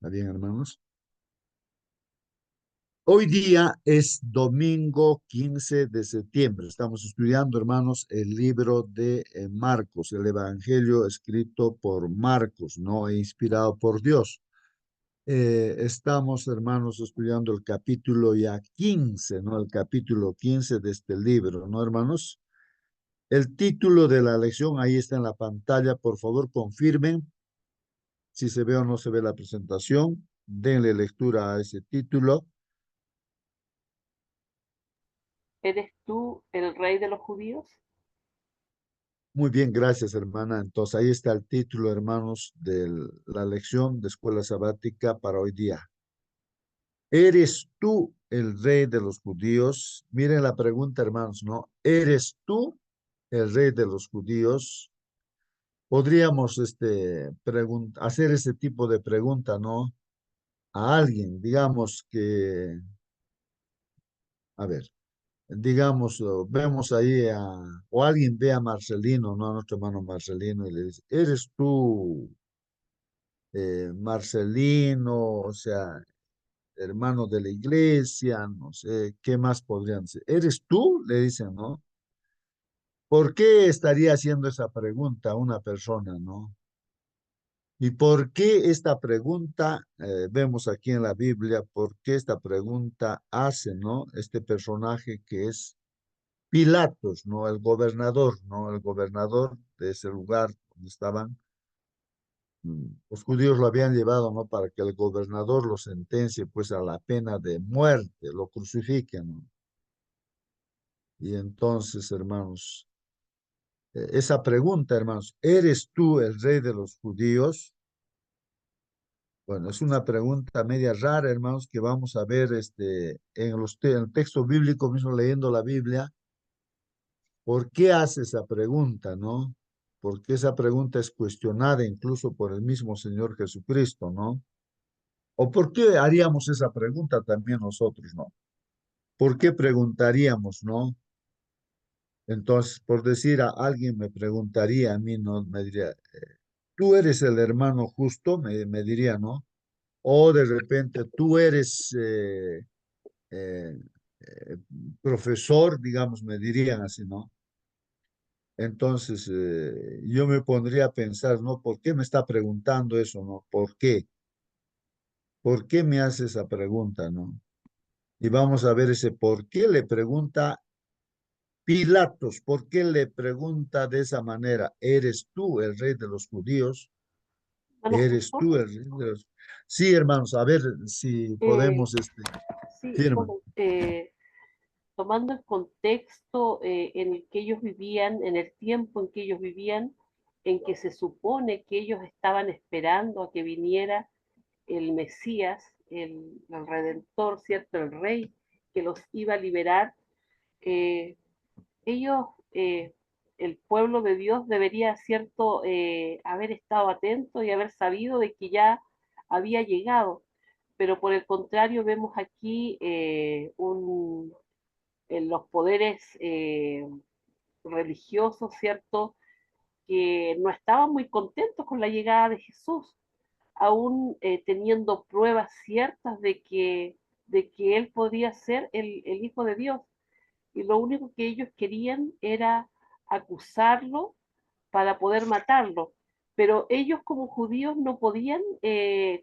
¿Está bien, hermanos? Hoy día es domingo 15 de septiembre. Estamos estudiando, hermanos, el libro de Marcos, el Evangelio escrito por Marcos, no inspirado por Dios. Estamos, hermanos, estudiando el capítulo ya 15, ¿no? El capítulo 15 de este libro, ¿no, hermanos? El título de la lección ahí está en la pantalla. Por favor, confirmen si se ve o no se ve la presentación. Denle lectura a ese título. ¿Eres tú el rey de los judíos? Muy bien, gracias, hermana. Entonces, ahí está el título, hermanos, de la lección de escuela sabática para hoy día. ¿Eres tú el rey de los judíos? Miren la pregunta, hermanos, ¿no? ¿Eres tú el rey de los judíos? Podríamos hacer ese tipo de pregunta, ¿no? A alguien, digamos que, a ver, digamos, vemos ahí o alguien ve a Marcelino, ¿no? A nuestro hermano Marcelino y le dice, ¿eres tú Marcelino, o sea, hermano de la iglesia, no sé, ¿qué más podrían ser? ¿Eres tú? Le dicen, ¿no? ¿Por qué estaría haciendo esa pregunta a una persona, no? ¿Y por qué esta pregunta, vemos aquí en la Biblia, por qué esta pregunta hace, ¿no? Este personaje que es Pilatos, ¿no? El gobernador, ¿no? El gobernador de ese lugar donde estaban. Los judíos lo habían llevado, ¿no? Para que el gobernador lo sentencie, pues, a la pena de muerte, lo crucifiquen, ¿no? Y entonces, hermanos, esa pregunta, hermanos, ¿eres tú el rey de los judíos? Bueno, es una pregunta media rara, hermanos, que vamos a ver en el texto bíblico, mismo leyendo la Biblia. ¿Por qué hace esa pregunta, no? Porque esa pregunta es cuestionada incluso por el mismo Señor Jesucristo, ¿no? ¿O por qué haríamos esa pregunta también nosotros, no? ¿Por qué preguntaríamos, no? Entonces, por decir a alguien me preguntaría a mí, ¿no? Me diría, ¿tú eres el hermano justo? Me diría, ¿no? O de repente, tú eres eh, eh, profesor, digamos, me dirían así, ¿no? Entonces, yo me pondría a pensar, ¿no? ¿Por qué me está preguntando eso, no? ¿Por qué? ¿Por qué me hace esa pregunta, no? Y vamos a ver ese por qué le pregunta Pilatos, ¿por qué le pregunta de esa manera? ¿Eres tú el rey de los judíos? Hermano ¿Eres Pastor, tú el rey de los... Sí, hermanos, a ver si eh, podemos, sí, firman. bueno, tomando el contexto en el que ellos vivían, en el tiempo en que ellos vivían, en que se supone que ellos estaban esperando a que viniera el Mesías, el Redentor, ¿cierto? El Rey que los iba a liberar, eh, ellos, el pueblo de Dios debería, ¿cierto?, haber estado atento y haber sabido de que ya había llegado, pero por el contrario vemos aquí en los poderes religiosos, ¿cierto?, que no estaban muy contentos con la llegada de Jesús, aún teniendo pruebas ciertas de que Él podía ser el Hijo de Dios. Y lo único que ellos querían era acusarlo para poder matarlo. Pero ellos como judíos no podían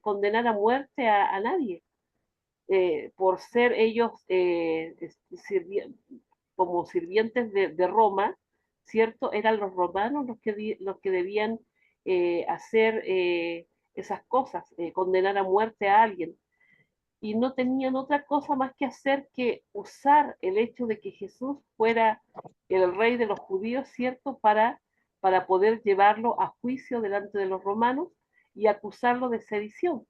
condenar a muerte a nadie, por ser ellos sirvi como sirvientes de Roma, ¿cierto? Eran los romanos los que debían hacer esas cosas, condenar a muerte a alguien. Y no tenían otra cosa más que hacer que usar el hecho de que Jesús fuera el rey de los judíos, ¿cierto? Para poder llevarlo a juicio delante de los romanos y acusarlo de sedición,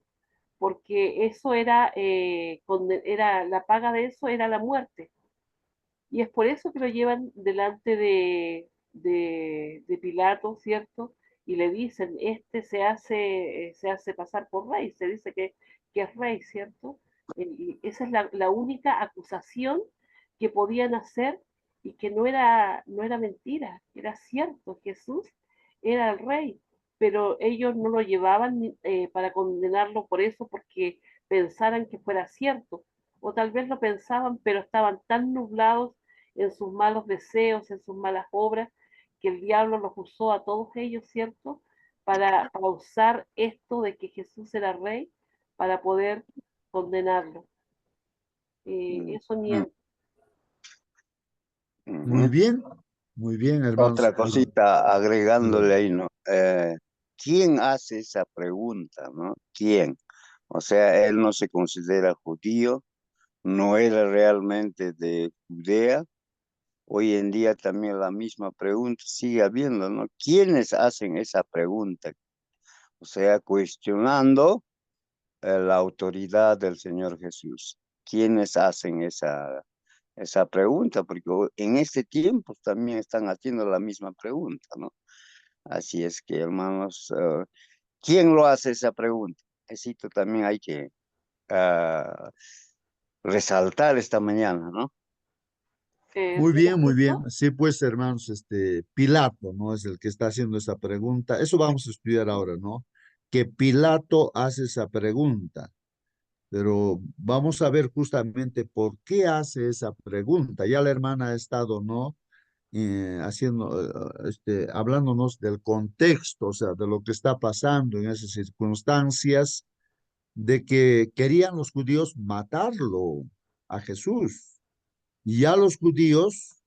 porque eso era la paga de eso era la muerte. Y es por eso que lo llevan delante de Pilato, ¿cierto? Y le dicen, se hace pasar por rey, se dice que es rey, ¿cierto? Y esa es la única acusación que podían hacer y que no era mentira, era cierto, Jesús era el rey. pero ellos no lo llevaban para condenarlo por eso, porque pensaran que fuera cierto, o tal vez lo pensaban, pero estaban tan nublados en sus malos deseos, en sus malas obras, que el diablo los usó a todos ellos, ¿cierto? Para usar esto de que Jesús era rey, para poder condenarlo. Mm, Eso ni mm, en, Muy ujú. bien, muy bien, hermanos. Otra cosita agregándole Dígame. ahí, ¿no? ¿Quién hace esa pregunta, no? ¿Quién? O sea, él no se considera judío, no era realmente de Judea. Hoy en día también la misma pregunta sigue habiendo, ¿no? ¿Quiénes hacen esa pregunta? O sea, cuestionando la autoridad del Señor Jesús. ¿Quiénes hacen esa pregunta? Porque en este tiempo también están haciendo la misma pregunta, ¿no? Así es que, hermanos, ¿quién lo hace esa pregunta? Necesito también hay que ah, resaltar esta mañana, ¿no? Muy hermano bien, muy justo, bien. Sí, pues, hermanos, Pilato, ¿no? Es el que está haciendo esa pregunta. Eso vamos a estudiar ahora, ¿no? Que Pilato hace esa pregunta, pero vamos a ver justamente por qué hace esa pregunta. Ya la hermana ha estado, ¿no? Hablándonos del contexto, o sea, de lo que está pasando en esas circunstancias, de que querían los judíos matarlo a Jesús. Y ya los judíos,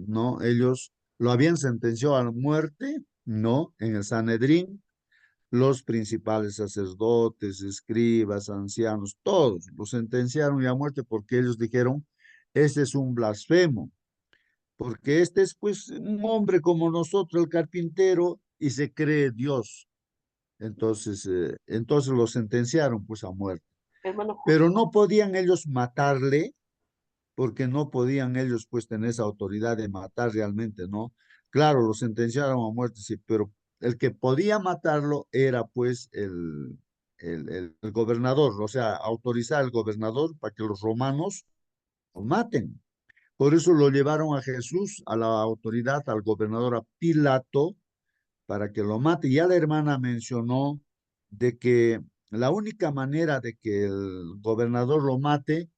no, ellos lo habían sentenciado a la muerte, no, en el Sanedrín, los principales sacerdotes, escribas, ancianos, todos lo sentenciaron ya a muerte porque ellos dijeron, este es un blasfemo, porque este es pues un hombre como nosotros, el carpintero, y se cree Dios. Entonces lo sentenciaron pues a muerte. hermano Pero justo, no podían ellos matarle porque no podían ellos pues tener esa autoridad de matar realmente, ¿no? Claro, lo sentenciaron a muerte, sí, pero el que podía matarlo era pues el gobernador, o sea, autorizar al gobernador para que los romanos lo maten. Por eso lo llevaron a Jesús, a la autoridad, al gobernador, a Pilato, para que lo mate. Ya la hermana mencionó de que la única manera de que el gobernador lo mate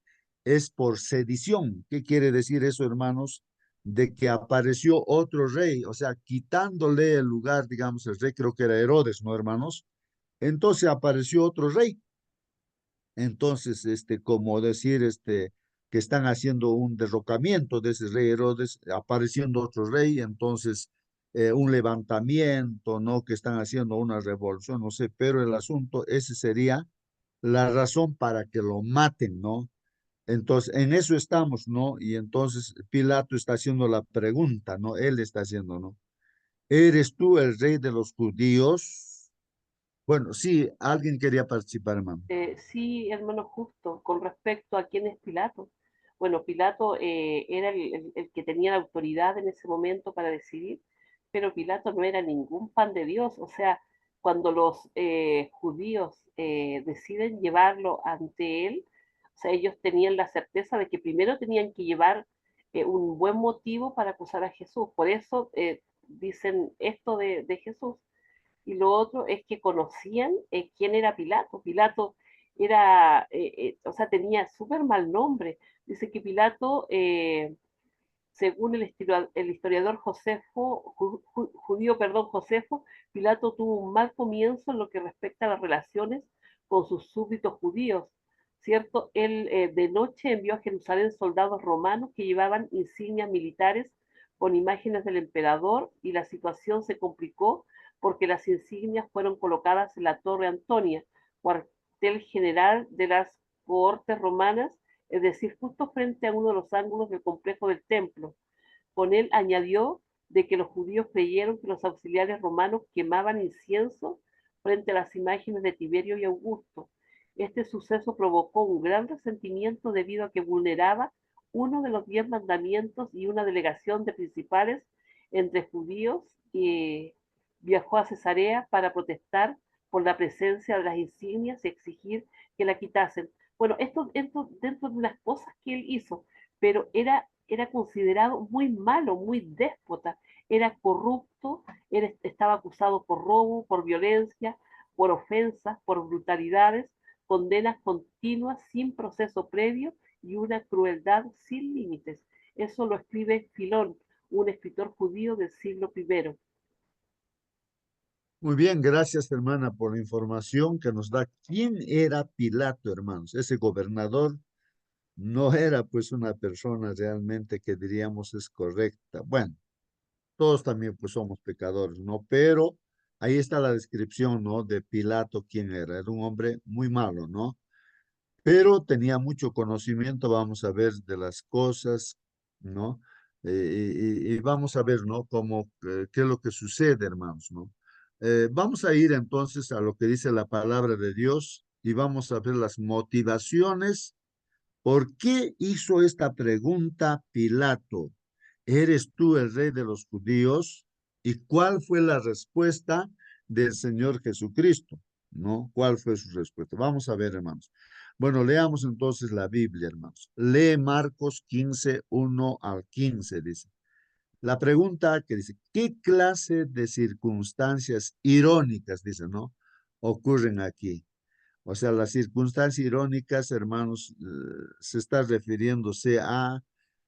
es por sedición. ¿Qué quiere decir eso, hermanos? De que apareció otro rey, o sea, quitándole el lugar, digamos, el rey creo que era Herodes, ¿no, hermanos? Entonces apareció otro rey. Entonces, como decir, que están haciendo un derrocamiento de ese rey Herodes, apareciendo otro rey, entonces un levantamiento, ¿no? Que están haciendo una revolución, no sé, pero el asunto, ese sería la razón para que lo maten, ¿no? Entonces, en eso estamos, ¿no? Y entonces Pilato está haciendo la pregunta, ¿no? Él está haciendo, ¿no? ¿Eres tú el rey de los judíos? Bueno, sí, alguien quería participar, hermano. sí, hermano justo, con respecto a quién es Pilato. Bueno, Pilato era el que tenía la autoridad en ese momento para decidir, pero Pilato no era ningún pan de Dios. O sea, cuando los judíos deciden llevarlo ante él, o sea, ellos tenían la certeza de que primero tenían que llevar un buen motivo para acusar a Jesús. Por eso dicen esto de Jesús. Y lo otro es que conocían quién era Pilato. Pilato era, o sea, tenía súper mal nombre. Dice que Pilato, según el historiador Josefo, judío, perdón, Josefo, Pilato tuvo un mal comienzo en lo que respecta a las relaciones con sus súbditos judíos. ¿Cierto? Él de noche envió a Jerusalén soldados romanos que llevaban insignias militares con imágenes del emperador y la situación se complicó porque las insignias fueron colocadas en la Torre Antonia, cuartel general de las cohortes romanas, es decir, justo frente a uno de los ángulos del complejo del templo. Con él añadió de que los judíos creyeron que los auxiliares romanos quemaban incienso frente a las imágenes de Tiberio y Augusto. Este suceso provocó un gran resentimiento debido a que vulneraba uno de los 10 mandamientos y una delegación de principales entre judíos que viajó a Cesarea para protestar por la presencia de las insignias y exigir que la quitasen. Bueno, esto dentro de unas cosas que él hizo, pero era considerado muy malo, muy déspota. era corrupto, estaba acusado por robo, por violencia, por ofensas, por brutalidades, condenas continuas sin proceso previo y una crueldad sin límites. Eso lo escribe Filón, un escritor judío del siglo I. Muy bien, gracias, hermana, por la información que nos da. ¿Quién era Pilato, hermanos? Ese gobernador no era pues una persona realmente que diríamos es correcta. Bueno, todos también pues somos pecadores, ¿no? Pero ahí está la descripción, ¿no? De Pilato, quién era. Era un hombre muy malo, ¿no? Pero tenía mucho conocimiento, vamos a ver, de las cosas, ¿no? Y vamos a ver, ¿no? Cómo, qué es lo que sucede, hermanos, ¿no? Vamos a ir entonces a lo que dice la palabra de Dios y vamos a ver las motivaciones. ¿Por qué hizo esta pregunta Pilato? ¿Eres tú el rey de los judíos? ¿Y cuál fue la respuesta del Señor Jesucristo? ¿No? ¿Cuál fue su respuesta? Vamos a ver, hermanos. Bueno, leamos entonces la Biblia, hermanos. Lee Marcos 15, 1 al 15, dice. La pregunta que dice, ¿qué clase de circunstancias irónicas, dice, ¿no? Ocurren aquí? O sea, las circunstancias irónicas, hermanos, se está refiriéndose a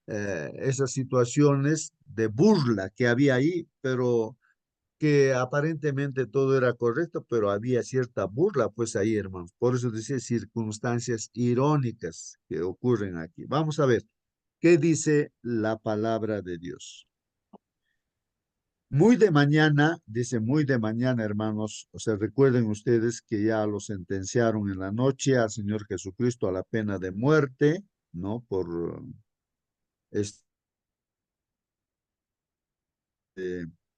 esas situaciones de burla que había ahí, pero que aparentemente todo era correcto, pero había cierta burla, pues ahí, hermanos. Por eso dice circunstancias irónicas que ocurren aquí. Vamos a ver, ¿qué dice la palabra de Dios? Muy de mañana, dice muy de mañana, hermanos, o sea, recuerden ustedes que ya lo sentenciaron en la noche al Señor Jesucristo a la pena de muerte, ¿no? Por este,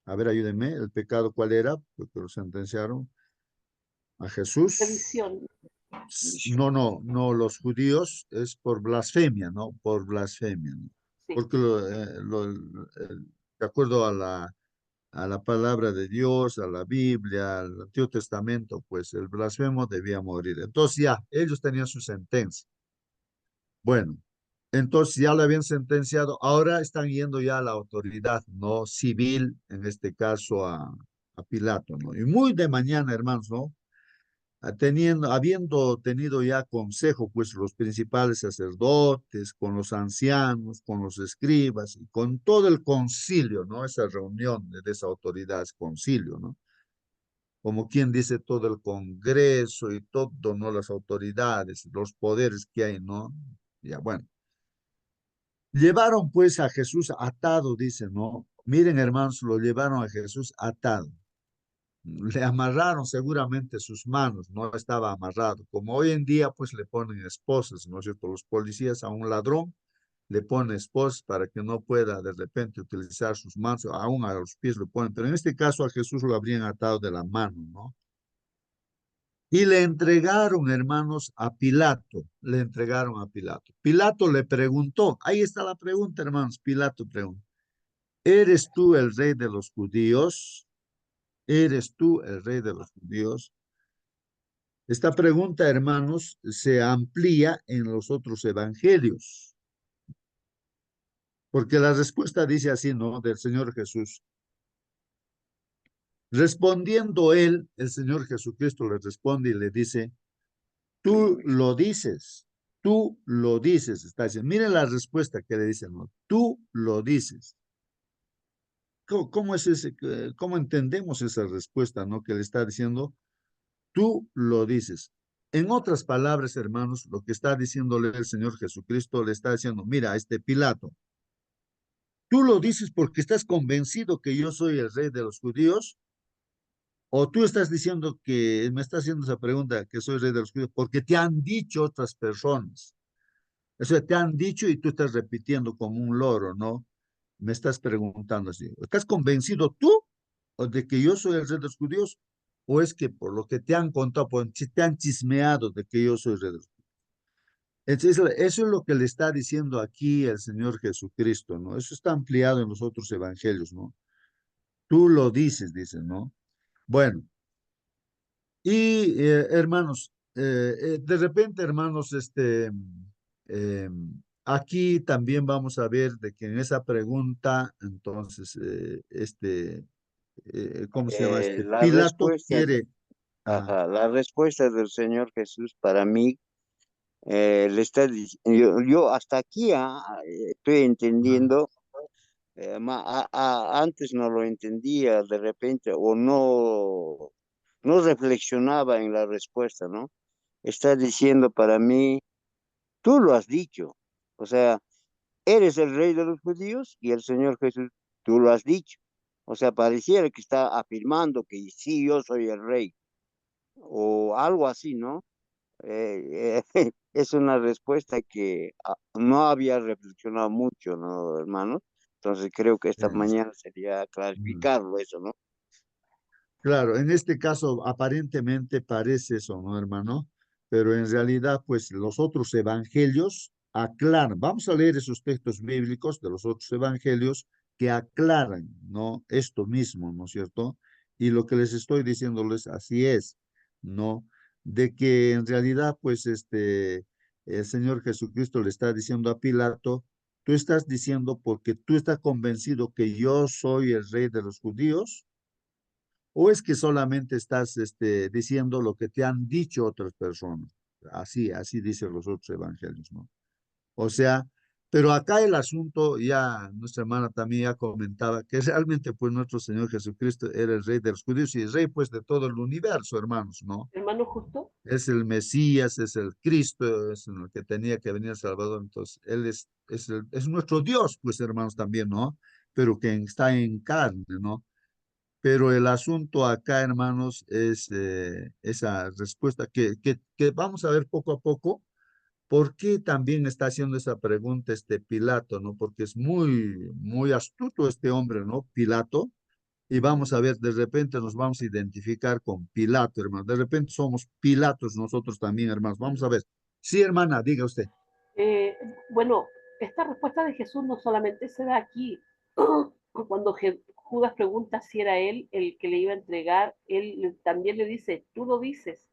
a ver, ayúdenme, el pecado cuál era, porque lo sentenciaron a Jesús. Sedición, No, no, no, los judíos es por blasfemia, ¿no? Por blasfemia, ¿no? sí. Porque de acuerdo a la palabra de Dios, a la Biblia, al Antiguo Testamento, pues el blasfemo debía morir. Entonces ya, ellos tenían su sentencia. Bueno, entonces ya lo habían sentenciado, ahora están yendo ya a la autoridad, no civil, en este caso a Pilato, ¿no? Y muy de mañana, hermanos, ¿no? Habiendo tenido ya consejo, pues los principales sacerdotes, con los ancianos, con los escribas y con todo el concilio, ¿no? Esa reunión de esa autoridad es concilio, ¿no? Como quien dice todo el Congreso y todo, ¿no? Las autoridades, los poderes que hay, ¿no? Ya, bueno. Llevaron pues a Jesús atado, dice, ¿no? Miren, hermanos, lo llevaron a Jesús atado. Le amarraron seguramente sus manos, no estaba amarrado. Como hoy en día, pues le ponen esposas, ¿no es cierto? Los policías a un ladrón le ponen esposas para que no pueda de repente utilizar sus manos, aún a los pies lo ponen, pero en este caso a Jesús lo habrían atado de la mano, ¿no? Y le entregaron, hermanos, a Pilato, le entregaron a Pilato. Pilato le preguntó, ahí está la pregunta, hermanos, Pilato preguntó, ¿eres tú el rey de los judíos? ¿Eres tú el rey de los judíos? Esta pregunta, hermanos, se amplía en los otros evangelios, porque la respuesta dice así, ¿no? Del Señor Jesús. Respondiendo él, el Señor Jesucristo le responde y le dice, tú lo dices, está diciendo. Miren la respuesta que le dicen, ¿no? Tú lo dices. ¿Cómo es ese, cómo entendemos esa respuesta, ¿no? Que le está diciendo, tú lo dices. En otras palabras, hermanos, lo que está diciéndole el Señor Jesucristo le está diciendo, mira, este Pilato, tú lo dices porque estás convencido que yo soy el rey de los judíos, o tú estás diciendo que me estás haciendo esa pregunta que soy rey de los judíos porque te han dicho otras personas. O sea, te han dicho y tú estás repitiendo como un loro, ¿no? Me estás preguntando así. ¿Estás convencido tú o de que yo soy el rey de los judíos? ¿O es que por lo que te han contado, te han chismeado de que yo soy rey de los judíos? Entonces, eso es lo que le está diciendo aquí el Señor Jesucristo, ¿no? Eso está ampliado en los otros evangelios, ¿no? Tú lo dices, dice, ¿no? Bueno, y hermanos, de repente, hermanos, eh, aquí también vamos a ver de que en esa pregunta, entonces, ¿cómo se llama este? La Pilato respuesta, quiere, ajá, ajá, la respuesta del Señor Jesús para mí le está yo hasta aquí estoy ajá, entendiendo, antes no lo entendía de repente o no reflexionaba en la respuesta, ¿no? Está diciendo para mí, tú lo has dicho, o sea, eres el rey de los judíos y el Señor Jesús, tú lo has dicho. O sea, pareciera que está afirmando que sí, yo soy el rey o algo así, ¿no? Es una respuesta que no había reflexionado mucho, ¿no, hermano? Entonces creo que esta sí, mañana sería ujú. clarificarlo eso, ¿no? Claro, en este caso aparentemente parece eso, ¿no, hermano? Pero en realidad, pues los otros evangelios aclaran. Vamos a leer esos textos bíblicos de los otros evangelios que aclaran, ¿no? Esto mismo, ¿no es cierto? Y lo que les estoy diciéndoles así es, ¿no? De que en realidad, pues el Señor Jesucristo le está diciendo a Pilato, tú estás diciendo porque tú estás convencido que yo soy el rey de los judíos. ¿O es que solamente estás diciendo lo que te han dicho otras personas? Así dicen los otros evangelios, ¿no? O sea, pero acá el asunto, ya nuestra hermana también ya comentaba que realmente pues nuestro Señor Jesucristo era el rey de los judíos y el rey pues de todo el universo, hermanos, ¿no? Hermano Justo, Es el Mesías, es el Cristo, es el que tenía que venir el Salvador, entonces Él es nuestro Dios, pues hermanos también, ¿no? Pero que está en carne, ¿no? Pero el asunto acá, hermanos, es esa respuesta que vamos a ver poco a poco. ¿Por qué también está haciendo esa pregunta este Pilato, no? Porque es muy astuto este hombre, ¿no? Pilato. Y vamos a ver, de repente nos vamos a identificar con Pilato, hermano. De repente somos Pilatos nosotros también, hermanos. Vamos a ver. Sí, hermana, diga usted. eh, bueno, esta respuesta de Jesús no solamente se da aquí, cuando Judas pregunta si era él el que le iba a entregar, él también le dice, tú lo dices.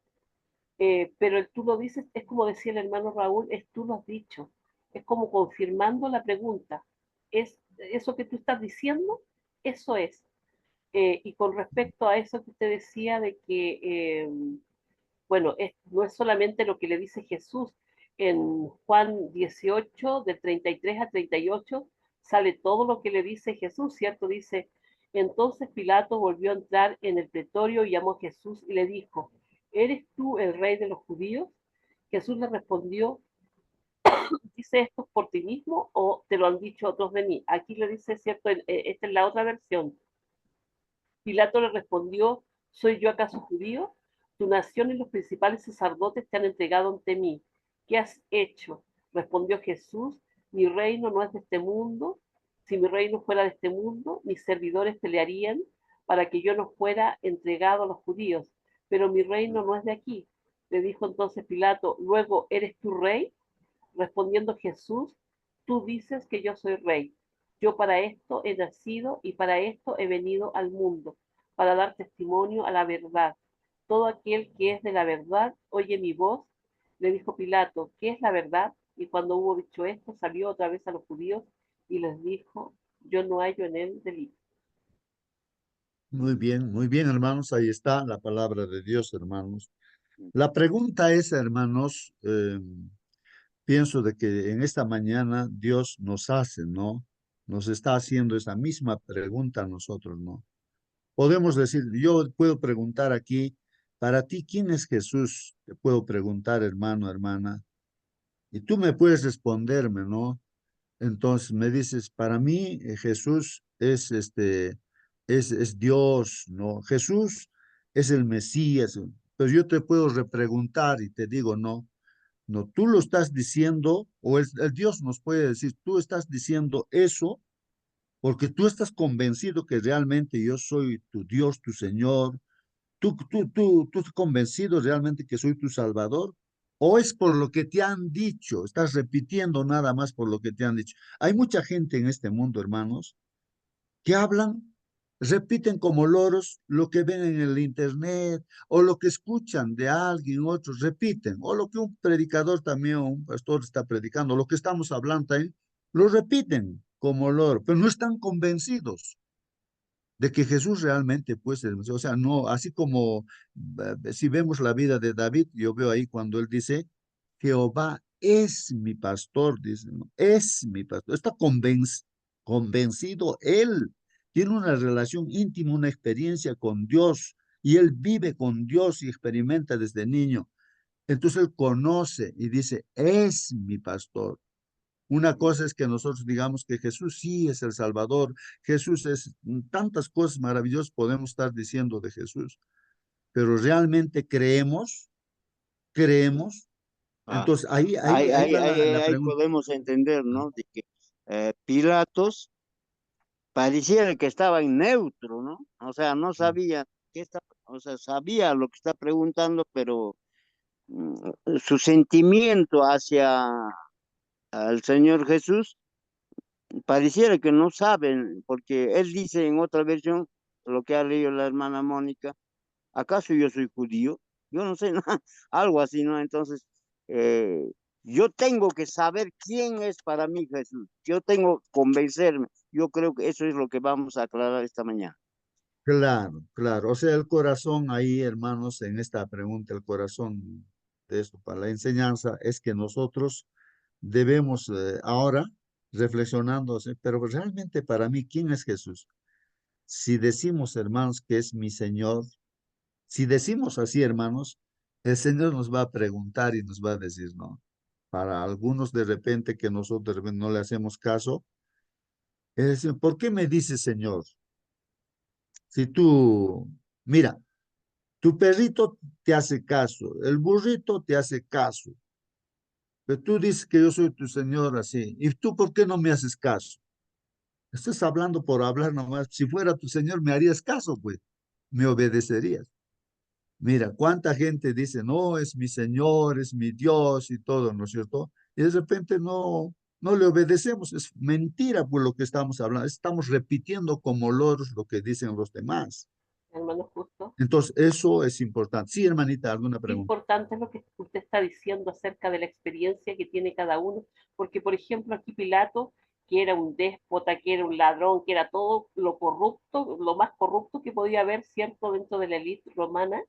Pero el tú lo dices es como decía el hermano Raúl, es tú lo has dicho, es como confirmando la pregunta, es eso que tú estás diciendo, eso es. Y con respecto a eso que usted decía de que, bueno, no es solamente lo que le dice Jesús, en Juan 18, de 33 a 38, sale todo lo que le dice Jesús, ¿cierto? Dice, entonces Pilato volvió a entrar en el pretorio y llamó a Jesús y le dijo, ¿eres tú el rey de los judíos? Jesús le respondió, ¿dice esto por ti mismo o te lo han dicho otros de mí? Aquí le dice, ¿cierto? Esta es la otra versión. Pilato le respondió, ¿soy yo acaso judío? Tu nación y los principales sacerdotes te han entregado ante mí. ¿Qué has hecho? Respondió Jesús, mi reino no es de este mundo. Si mi reino fuera de este mundo, mis servidores pelearían para que yo no fuera entregado a los judíos. Pero mi reino no es de aquí. Le dijo entonces Pilato, luego, ¿eres tu rey? Respondiendo Jesús, tú dices que yo soy rey. Yo para esto he nacido y para esto he venido al mundo, para dar testimonio a la verdad. Todo aquel que es de la verdad oye mi voz. Le dijo Pilato, ¿qué es la verdad? Y cuando hubo dicho esto, salió otra vez a los judíos y les dijo, yo no hallo en él delito. Muy bien, hermanos. Ahí está la palabra de Dios, hermanos. La pregunta es, hermanos, pienso de que en esta mañana Dios nos hace, ¿no? Nos está haciendo esa misma pregunta a nosotros, ¿no? Podemos decir, yo puedo preguntar aquí, para ti, ¿quién es Jesús? Te puedo preguntar, hermano, hermana, y tú me puedes responderme, ¿no? Entonces me dices, para mí Jesús es Dios, ¿no? Jesús es el Mesías, pero yo te puedo repreguntar y te digo, no. No, tú lo estás diciendo, o el Dios nos puede decir, tú estás diciendo eso porque tú estás convencido que realmente yo soy tu Dios, tu Señor, tú estás convencido realmente que soy tu Salvador, o es por lo que te han dicho, estás repitiendo nada más por lo que te han dicho. Hay mucha gente en este mundo, hermanos, que hablan, repiten como loros lo que ven en el internet o lo que escuchan de alguien, otros repiten, o lo que un predicador también o un pastor está predicando, lo que estamos hablando ahí, lo repiten como loro, pero no están convencidos de que Jesús realmente, pues, o sea, no, así como si vemos la vida de David, yo veo ahí cuando él dice, Jehová es mi pastor, dice, ¿no? Es mi pastor, está convencido él, tiene una relación íntima, una experiencia con Dios, y él vive con Dios y experimenta desde niño. Entonces él conoce y dice, es mi pastor. Una cosa es que nosotros digamos que Jesús sí es el Salvador, Jesús es tantas cosas maravillosas podemos estar diciendo de Jesús, pero realmente creemos. Ah, Entonces ahí va la ahí pregunta. podemos entender, ¿no? De que Pilatos pareciera que estaba en neutro, ¿no? O sea, no sabía qué está, o sea, sabía lo que está preguntando, pero su sentimiento hacia al Señor Jesús pareciera que no saben, porque él dice en otra versión, lo que ha leído la hermana Mónica, ¿acaso yo soy judío? Yo no sé, nada, algo así, ¿no? Entonces, eh, yo tengo que saber quién es para mí Jesús. Yo tengo que convencerme. Yo creo que eso es lo que vamos a aclarar esta mañana. Claro, claro. O sea, el corazón ahí, hermanos, en esta pregunta, el corazón de esto para la enseñanza es que nosotros debemos ahora reflexionándose, pero realmente para mí, ¿quién es Jesús? Si decimos, hermanos, que es mi Señor, si decimos así, hermanos, el Señor nos va a preguntar y nos va a decir, no. Para algunos de repente que nosotros de repente no le hacemos caso, es decir, ¿por qué me dices Señor? Si tú, mira, tu perrito te hace caso, el burrito te hace caso, pero tú dices que yo soy tu Señor así, ¿y tú por qué no me haces caso? Estás hablando por hablar nomás. Si fuera tu Señor, me harías caso, pues, me obedecerías. Mira, cuánta gente dice, no, es mi Señor, es mi Dios y todo, ¿no es cierto? Y de repente no le obedecemos. Es mentira por lo que estamos hablando. Estamos repitiendo como loros lo que dicen los demás. hermano Justo. Entonces, eso es importante. Sí, hermanita, ¿alguna Qué pregunta? importante es lo que usted está diciendo acerca de la experiencia que tiene cada uno, porque por ejemplo aquí Pilato, que era un déspota, que era un ladrón, que era todo lo corrupto, lo más corrupto que podía haber, cierto, dentro de la élite romana,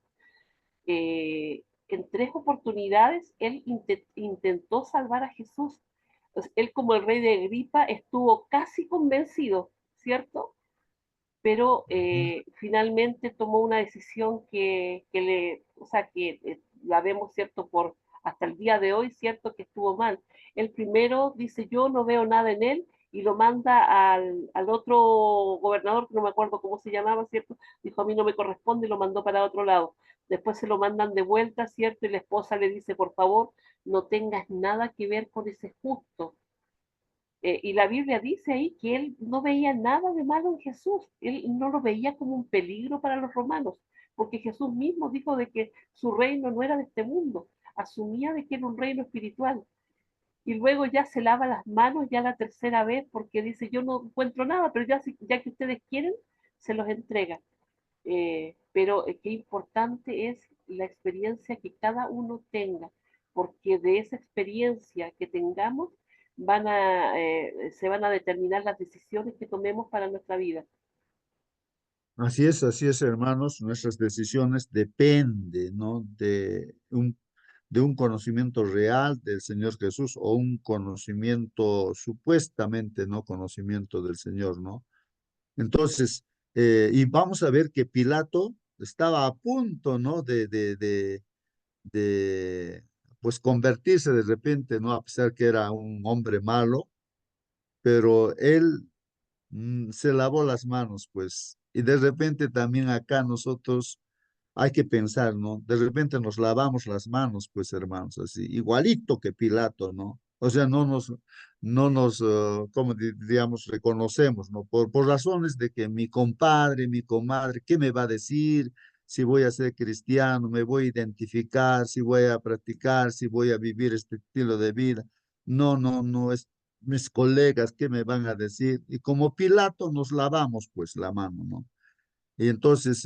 en tres oportunidades él intentó salvar a Jesús. Entonces, él como el rey de Agripa estuvo casi convencido, ¿cierto? Pero Ujú. finalmente tomó una decisión que le, o sea, que la vemos, ¿cierto? Por hasta el día de hoy, ¿cierto? Que estuvo mal. El primero dice, yo no veo nada en él, y lo manda al otro gobernador, que no me acuerdo cómo se llamaba, ¿cierto? Dijo, a mí no me corresponde, y lo mandó para otro lado. Después se lo mandan de vuelta, ¿cierto? Y la esposa le dice, por favor, no tengas nada que ver con ese justo, y la Biblia dice ahí que él no veía nada de malo en Jesús, él no lo veía como un peligro para los romanos, porque Jesús mismo dijo de que su reino no era de este mundo, asumía de que era un reino espiritual. Y luego ya se lava las manos ya la tercera vez porque dice, yo no encuentro nada, pero ya que ustedes quieren, se los entrega. Pero qué importante es la experiencia que cada uno tenga, porque de esa experiencia que tengamos se van a determinar las decisiones que tomemos para nuestra vida. Así es, hermanos. Nuestras decisiones dependen, ¿no? De un conocimiento real del Señor Jesús o un conocimiento supuestamente, ¿no? Conocimiento del Señor, ¿no? Entonces, y vamos a ver que Pilato estaba a punto, ¿no? De, pues convertirse de repente, ¿no? A pesar que era un hombre malo, pero él se lavó las manos, pues. Y de repente también acá nosotros hay que pensar, ¿no? De repente nos lavamos las manos, pues, hermanos, así, igualito que Pilato, ¿no? O sea, no nos, como diríamos, reconocemos, ¿no? Por razones de que mi compadre, mi comadre, ¿qué me va a decir? Si voy a ser cristiano, me voy a identificar, si voy a practicar, si voy a vivir este estilo de vida. No, es mis colegas, ¿qué me van a decir? Y como Pilato nos lavamos, pues, la mano, ¿no? Y entonces,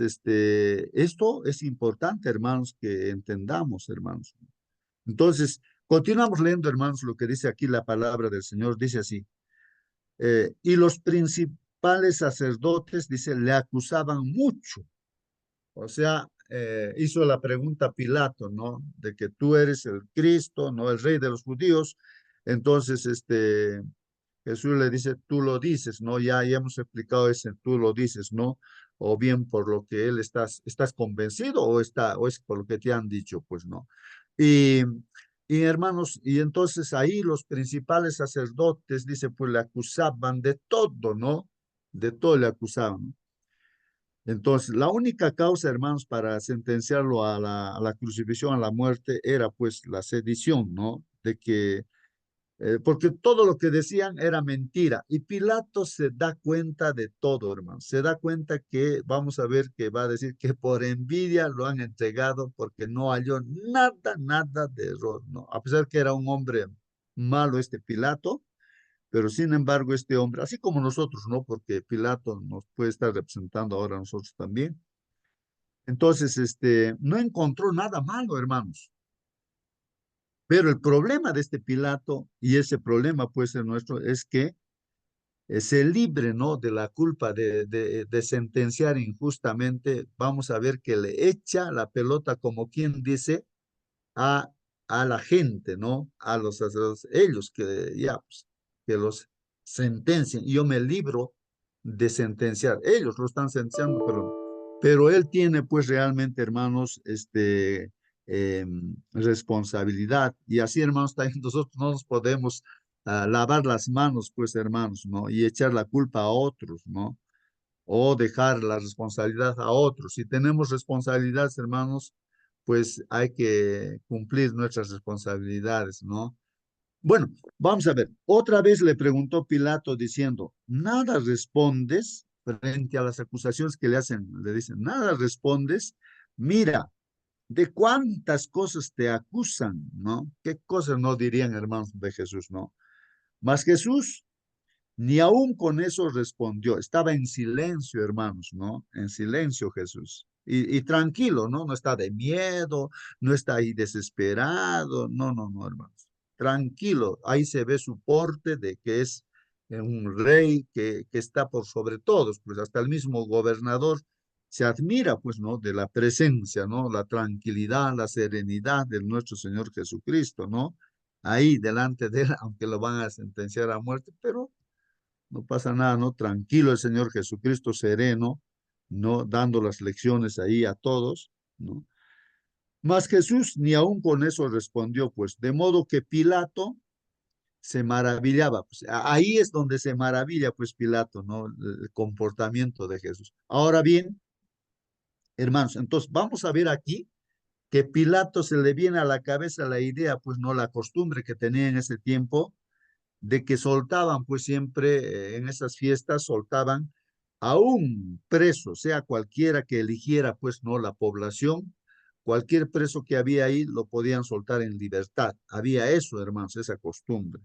esto es importante, hermanos, que entendamos, hermanos. Entonces, continuamos leyendo, hermanos, lo que dice aquí la palabra del Señor. Dice así, y los principales sacerdotes, dice, le acusaban mucho. O sea, hizo la pregunta Pilato, ¿no? De que tú eres el Cristo, ¿no? El rey de los judíos. Entonces, Jesús le dice, tú lo dices, ¿no? Ya hemos explicado ese, tú lo dices, ¿no? O bien por lo que él estás convencido o es por lo que te han dicho, pues no. Y, y hermanos, y entonces ahí los principales sacerdotes, dice, pues le acusaban de todo, ¿no? De todo le acusaban. Entonces, la única causa, hermanos, para sentenciarlo a la crucifixión, a la muerte, era pues la sedición, ¿no? De que porque todo lo que decían era mentira. Y Pilato se da cuenta de todo, hermano. Se da cuenta que, vamos a ver que va a decir que por envidia lo han entregado porque no halló nada, nada de error, ¿no? A pesar que era un hombre malo este Pilato, pero sin embargo este hombre, así como nosotros, ¿no? Porque Pilato nos puede estar representando ahora a nosotros también. Entonces, no encontró nada malo, hermanos. Pero el problema de este Pilato, y ese problema puede ser nuestro, es que se libre, ¿no? De la culpa de sentenciar injustamente. Vamos a ver que le echa la pelota, como quien dice, a, a la gente, ¿no? A los sacerdotes, ellos que ya, pues, que los sentencien. Y yo me libro de sentenciar. Ellos lo están sentenciando, pero él tiene, pues, realmente, hermanos, responsabilidad. Y así, hermanos, también nosotros no nos podemos lavar las manos, pues, hermanos, ¿no? Y echar la culpa a otros, ¿no? O dejar la responsabilidad a otros. Si tenemos responsabilidades, hermanos, pues hay que cumplir nuestras responsabilidades, ¿no? Bueno, vamos a ver. Otra vez le preguntó Pilato diciendo, nada respondes frente a las acusaciones que le hacen. Le dicen, nada respondes. Mira, ¿de cuántas cosas te acusan, no? ¿Qué cosas no dirían, hermanos de Jesús, no? Mas Jesús ni aún con eso respondió. Estaba en silencio, hermanos, ¿no? En silencio Jesús. Y tranquilo, ¿no? No está de miedo, no está ahí desesperado. No, no, no, hermanos. Tranquilo. Ahí se ve su porte de que es un rey que está por sobre todos. Pues hasta el mismo gobernador se admira, pues, ¿no? De la presencia, ¿no? La tranquilidad, la serenidad de nuestro Señor Jesucristo, ¿no? Ahí delante de él, aunque lo van a sentenciar a muerte, pero no pasa nada, ¿no? Tranquilo el Señor Jesucristo, sereno, ¿no? Dando las lecciones ahí a todos, ¿no? Mas Jesús ni aún con eso respondió, pues, de modo que Pilato se maravillaba, pues, ahí es donde se maravilla, pues, Pilato, ¿no? El comportamiento de Jesús. Ahora bien, hermanos, entonces vamos a ver aquí que Pilato se le viene a la cabeza la idea, pues, no la costumbre que tenía en ese tiempo, de que soltaban, pues siempre en esas fiestas soltaban a un preso, sea cualquiera que eligiera, pues no la población, cualquier preso que había ahí lo podían soltar en libertad. Había eso, hermanos, esa costumbre.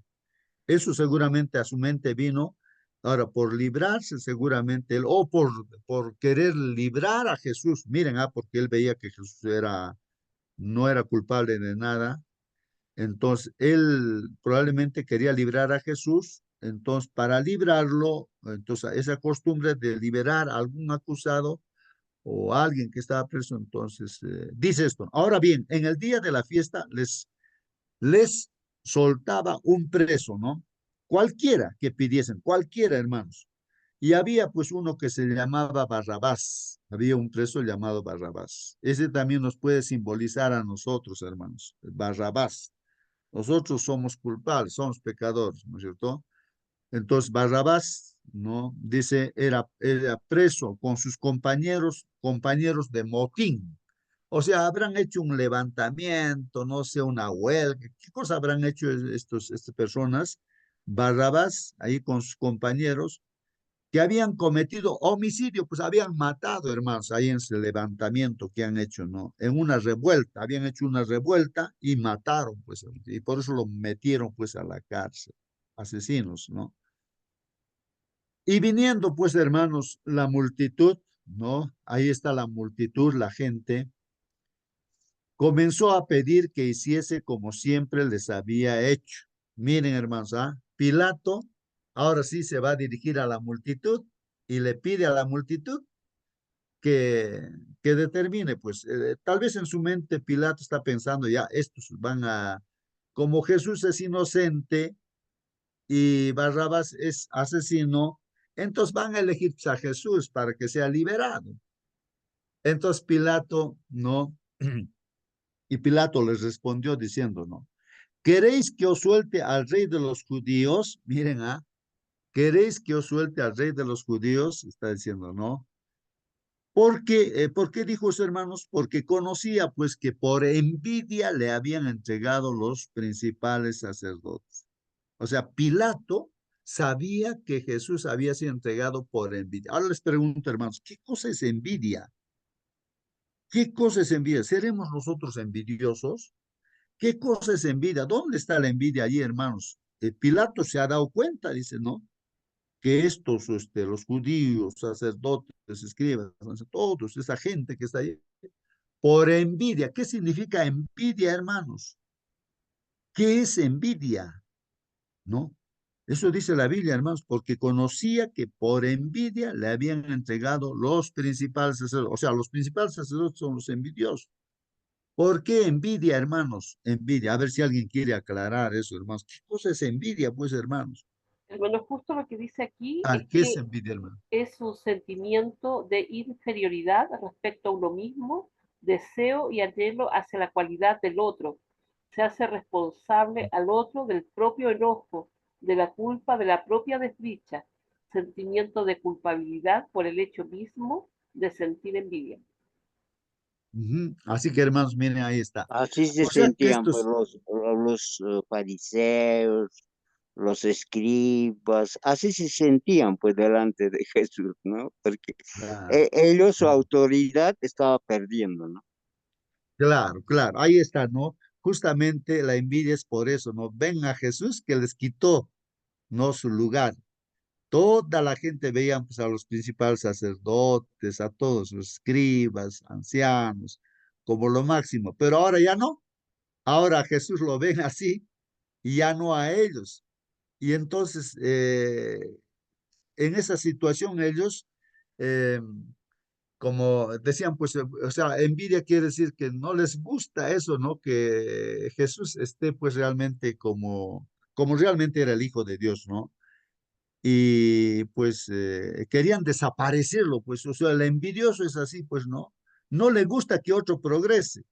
Eso seguramente a su mente vino, ahora por librarse seguramente él, o por querer librar a Jesús. Miren, porque él veía que Jesús no era culpable de nada, entonces, él probablemente quería librar a Jesús, entonces para librarlo, entonces esa costumbre de liberar a algún acusado o a alguien que estaba preso, entonces dice esto. Ahora bien, en el día de la fiesta les soltaba un preso, ¿no? Cualquiera que pidiesen, cualquiera, hermanos. Y había pues uno que se llamaba Barrabás, había un preso llamado Barrabás. Ese también nos puede simbolizar a nosotros, hermanos, Barrabás. Nosotros somos culpables, somos pecadores, ¿no es cierto? Entonces Barrabás, ¿no? Dice, era preso con sus compañeros de motín. O sea, habrán hecho un levantamiento, no sé, una huelga. ¿Qué cosa habrán hecho estas personas? Barrabás, ahí con sus compañeros, que habían cometido homicidio, pues habían matado, hermanos, ahí en ese levantamiento que han hecho, ¿no? En una revuelta, habían hecho una revuelta y mataron, pues, y por eso lo metieron, pues, a la cárcel, asesinos, ¿no? Y viniendo, pues, hermanos, la multitud, ¿no? Ahí está la multitud, la gente. Comenzó a pedir que hiciese como siempre les había hecho. Miren, hermanos, ¿ah? Pilato ahora sí se va a dirigir a la multitud y le pide a la multitud que, que determine, pues tal vez en su mente Pilato está pensando, ya, estos van a, como Jesús es inocente y Barrabás es asesino, entonces van a elegir pues, a Jesús para que sea liberado. Entonces Pilato, ¿no? Y Pilato les respondió diciendo, ¿no? ¿Queréis que os suelte al rey de los judíos? Miren, ¿ah? ¿Queréis que os suelte al rey de los judíos? Está diciendo, ¿no? ¿Por qué dijo eso, hermanos? Porque conocía, pues, que por envidia le habían entregado los principales sacerdotes. O sea, Pilato sabía que Jesús había sido entregado por envidia. Ahora les pregunto, hermanos, ¿qué cosa es envidia? ¿Qué cosa es envidia? ¿Seremos nosotros envidiosos? ¿Qué cosa es envidia? ¿Dónde está la envidia allí, hermanos? Pilato se ha dado cuenta, dice, ¿no? Que estos, los judíos, sacerdotes, escribas, todos, esa gente que está ahí, por envidia. ¿Qué significa envidia, hermanos? ¿Qué es envidia? ¿No? Eso dice la Biblia, hermanos, porque conocía que por envidia le habían entregado los principales sacerdotes. O sea, los principales sacerdotes son los envidiosos. ¿Por qué envidia, hermanos? Envidia. A ver si alguien quiere aclarar eso, hermanos. ¿Qué cosa es envidia, pues, hermanos? Hermano, justo lo que dice aquí Ah, es ¿qué es que envidia, hermano? es un sentimiento de inferioridad respecto a uno mismo, deseo y anhelo hacia la cualidad del otro. Se hace responsable al otro del propio enojo, de la culpa, de la propia desdicha, sentimiento de culpabilidad por el hecho mismo de sentir envidia. Ujú. Así que, hermanos, miren, ahí está. Así se O sea que sentían pues estos, los fariseos, los escribas, así se sentían pues delante de Jesús, ¿no? Porque claro, ellos su claro, autoridad estaba perdiendo, ¿no? claro, claro, ahí está, ¿no? Justamente la envidia es por eso, ¿no? Ven a Jesús que les quitó, ¿no? Su lugar. Toda la gente veía pues, a los principales sacerdotes, a todos los escribas, ancianos, como lo máximo, pero ahora ya no. Ahora a Jesús lo ven así y ya no a ellos. Y entonces, en esa situación ellos, eh, como decían, pues, o sea, envidia quiere decir que no les gusta eso, ¿no? Que Jesús esté pues realmente como realmente era el Hijo de Dios, ¿no? Y pues querían desaparecerlo, pues, o sea, el envidioso es así, pues, ¿no? No le gusta que otro progrese.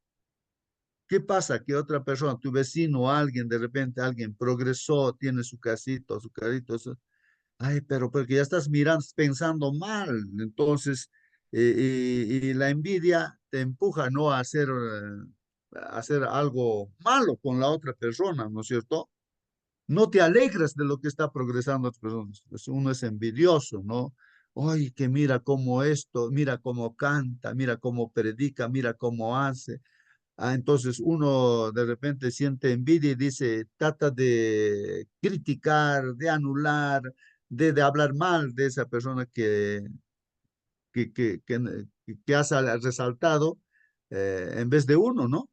¿Qué pasa? Que otra persona, tu vecino, alguien, de repente alguien progresó, tiene su casito, su carrito, eso. Ay, pero porque ya estás mirando, pensando mal. Entonces, y la envidia te empuja, ¿no? A hacer algo malo con la otra persona, ¿no es cierto? No te alegras de lo que está progresando otras personas. Pues uno es envidioso, ¿no? Oye, que mira cómo esto, mira cómo canta, mira cómo predica, mira cómo hace. Entonces uno de repente siente envidia y dice, trata de criticar, de anular, de hablar mal de esa persona que has resaltado en vez de uno, ¿no?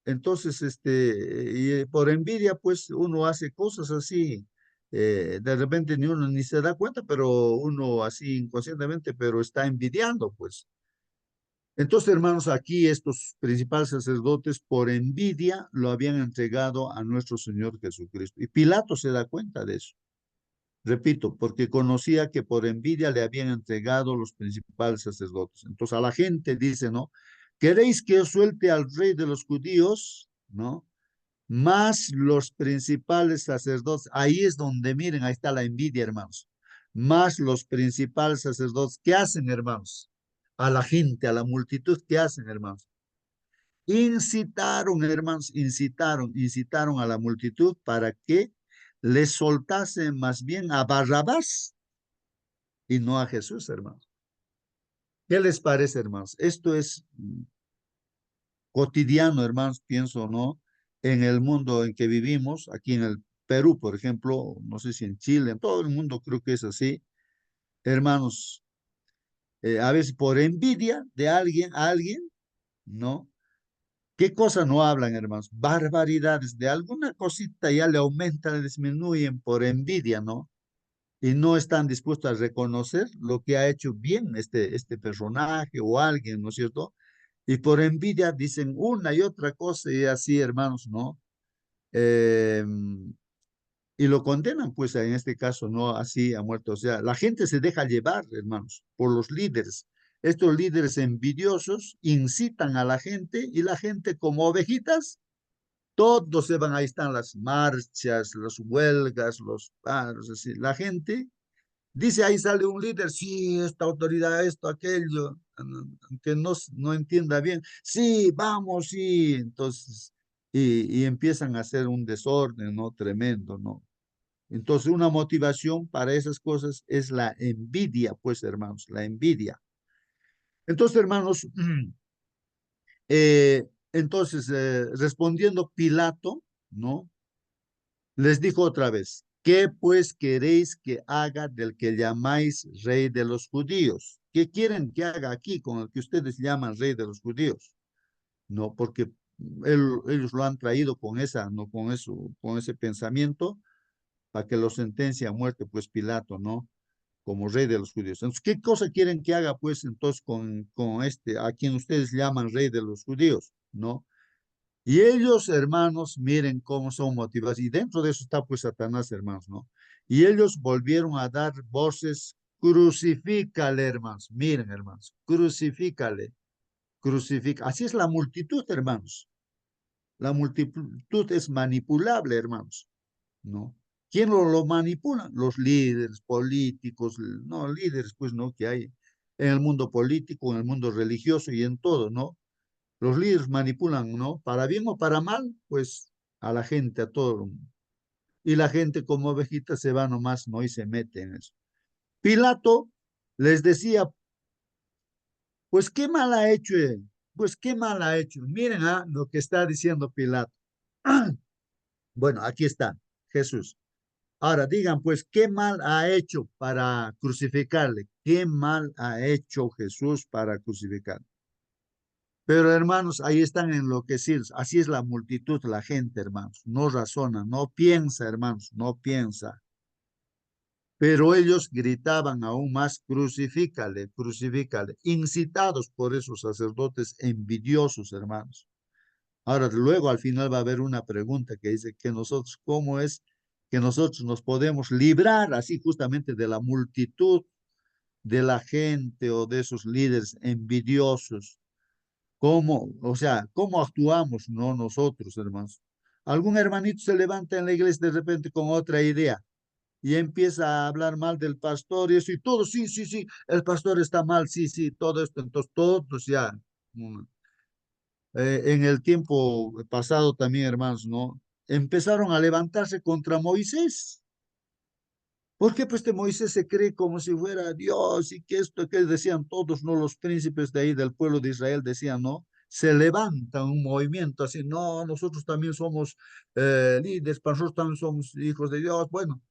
Entonces, y por envidia, pues uno hace cosas así, de repente ni uno ni se da cuenta, pero uno así inconscientemente, pero está envidiando, pues. Entonces, hermanos, aquí estos principales sacerdotes por envidia lo habían entregado a nuestro Señor Jesucristo. Y Pilato se da cuenta de eso. Repito, porque conocía que por envidia le habían entregado los principales sacerdotes. Entonces a la gente dice, ¿no? ¿Queréis que os suelte al rey de los judíos? ¿No? Más los principales sacerdotes. Ahí es donde, miren, ahí está la envidia, hermanos. Más los principales sacerdotes. ¿Qué hacen, hermanos? A la gente, a la multitud, ¿qué hacen, hermanos? Incitaron, hermanos, incitaron a la multitud para que les soltase más bien a Barrabás y no a Jesús, hermanos. ¿Qué les parece, hermanos? Esto es cotidiano, hermanos, pienso, ¿no? En el mundo en que vivimos, aquí en el Perú, por ejemplo, no sé si en Chile, en todo el mundo creo que es así. Hermanos, a veces por envidia de alguien a alguien, ¿no? ¿Qué cosa no hablan, hermanos? Barbaridades, de alguna cosita ya le aumentan, le disminuyen por envidia, ¿no? Y no están dispuestos a reconocer lo que ha hecho bien este personaje o alguien, ¿no es cierto? Y por envidia dicen una y otra cosa y así, hermanos, ¿no? Eh, y lo condenan, pues en este caso, no así a muerto. O sea, la gente se deja llevar, hermanos, por los líderes. Estos líderes envidiosos incitan a la gente y la gente como ovejitas, todos se van, ahí están las marchas, las huelgas, los paros, así. La gente dice, ahí sale un líder, sí, esta autoridad, esto, aquello, aunque no entienda bien, sí, vamos, sí, entonces, y empiezan a hacer un desorden, ¿no? Tremendo, ¿no? Entonces, una motivación para esas cosas es la envidia, pues, hermanos, la envidia. Entonces, hermanos, respondiendo Pilato, ¿no? Les dijo otra vez, ¿qué pues queréis que haga del que llamáis rey de los judíos? ¿Qué quieren que haga aquí con el que ustedes llaman rey de los judíos? No, porque ellos lo han traído con esa, no con eso, con ese pensamiento para que lo sentencie a muerte, pues Pilato, ¿no? Como rey de los judíos. Entonces, ¿qué cosa quieren que haga, pues, entonces, con a quien ustedes llaman rey de los judíos, ¿no? Y ellos, hermanos, miren cómo son motivados. Y dentro de eso está, pues, Satanás, hermanos, ¿no? Y ellos volvieron a dar voces, crucifícale, hermanos. Miren, hermanos, crucifícale, crucifica. Así es la multitud, hermanos. La multitud es manipulable, hermanos, ¿no? ¿Quién lo manipula? Los líderes políticos, no, líderes, pues, ¿no? Que hay en el mundo político, en el mundo religioso y en todo, ¿no? Los líderes manipulan, ¿no? Para bien o para mal, pues, a la gente, a todo. Y la gente como ovejita se va nomás, ¿no? Y se mete en eso. Pilato les decía, pues, ¿qué mal ha hecho él? Pues, ¿qué mal ha hecho? Miren, lo que está diciendo Pilato. Bueno, aquí está, Jesús. Ahora digan, pues, ¿qué mal ha hecho para crucificarle? ¿Qué mal ha hecho Jesús para crucificarle? Pero hermanos, ahí están enloquecidos. Así es la multitud, la gente, hermanos. No razona, no piensa, hermanos, no piensa. Pero ellos gritaban aún más, crucifícale, crucifícale, incitados por esos sacerdotes envidiosos, hermanos. Ahora, luego al final va a haber una pregunta que dice que nosotros, ¿cómo es que nosotros nos podemos librar así justamente de la multitud, de la gente o de esos líderes envidiosos? ¿Cómo, o sea, cómo actuamos, no nosotros, hermanos? Algún hermanito se levanta en la iglesia de repente con otra idea y empieza a hablar mal del pastor y eso y todo, sí, sí, sí, el pastor está mal, sí, sí, todo esto, entonces todos ya. mm, en el tiempo pasado también, hermanos, ¿no? Empezaron a levantarse contra Moisés. ¿Por qué? Pues este Moisés se cree como si fuera Dios y que esto que decían todos, ¿no? Los príncipes de ahí del pueblo de Israel decían, ¿no? Se levanta un movimiento así, no, nosotros también somos líderes, para nosotros también somos hijos de Dios. Bueno,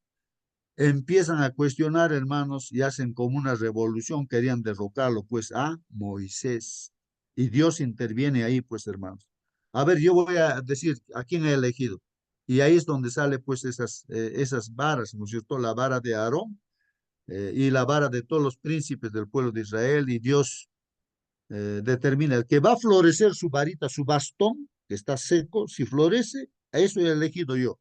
empiezan a cuestionar, hermanos, y hacen como una revolución, querían derrocarlo, pues, a Moisés. Y Dios interviene ahí, pues, hermanos. A ver, yo voy a decir a quién he elegido. Y ahí es donde sale, pues, esas varas, ¿no es cierto? La vara de Aarón y la vara de todos los príncipes del pueblo de Israel. Y Dios determina el que va a florecer su varita, su bastón, que está seco, si florece, a eso he elegido yo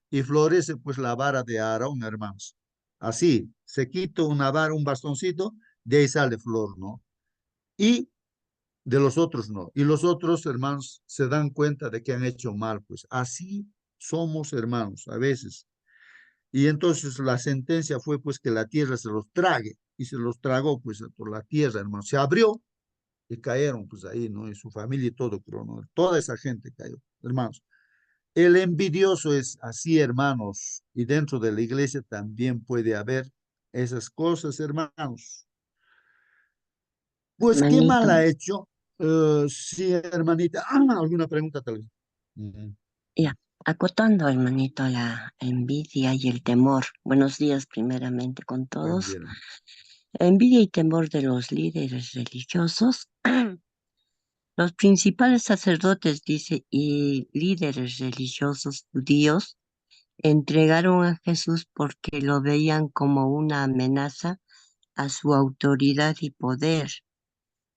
y florece pues la vara de Aarón, hermanos. Así, se quita una vara, un bastoncito, de ahí sale flor, ¿no? Y de los otros no. Y los otros, hermanos, se dan cuenta de que han hecho mal, pues así somos, hermanos, a veces. Y entonces la sentencia fue pues que la tierra se los trague y se los tragó pues por la tierra, hermanos. Se abrió y cayeron pues ahí, ¿no? Y su familia y todo, pero no, toda esa gente cayó, hermanos. El envidioso es así, hermanos, y dentro de la iglesia también puede haber esas cosas, hermanos. Pues, ¿qué Hermanito, mal ha hecho? Sí, hermanita. ¿Alguna pregunta tal vez? Ujú. ya, acotando, hermanito, la envidia y el temor. Buenos días, primeramente, con Buen todos. día, hermano. Envidia y temor de los líderes religiosos. Los principales sacerdotes, dice, y líderes religiosos judíos entregaron a Jesús porque lo veían como una amenaza a su autoridad y poder.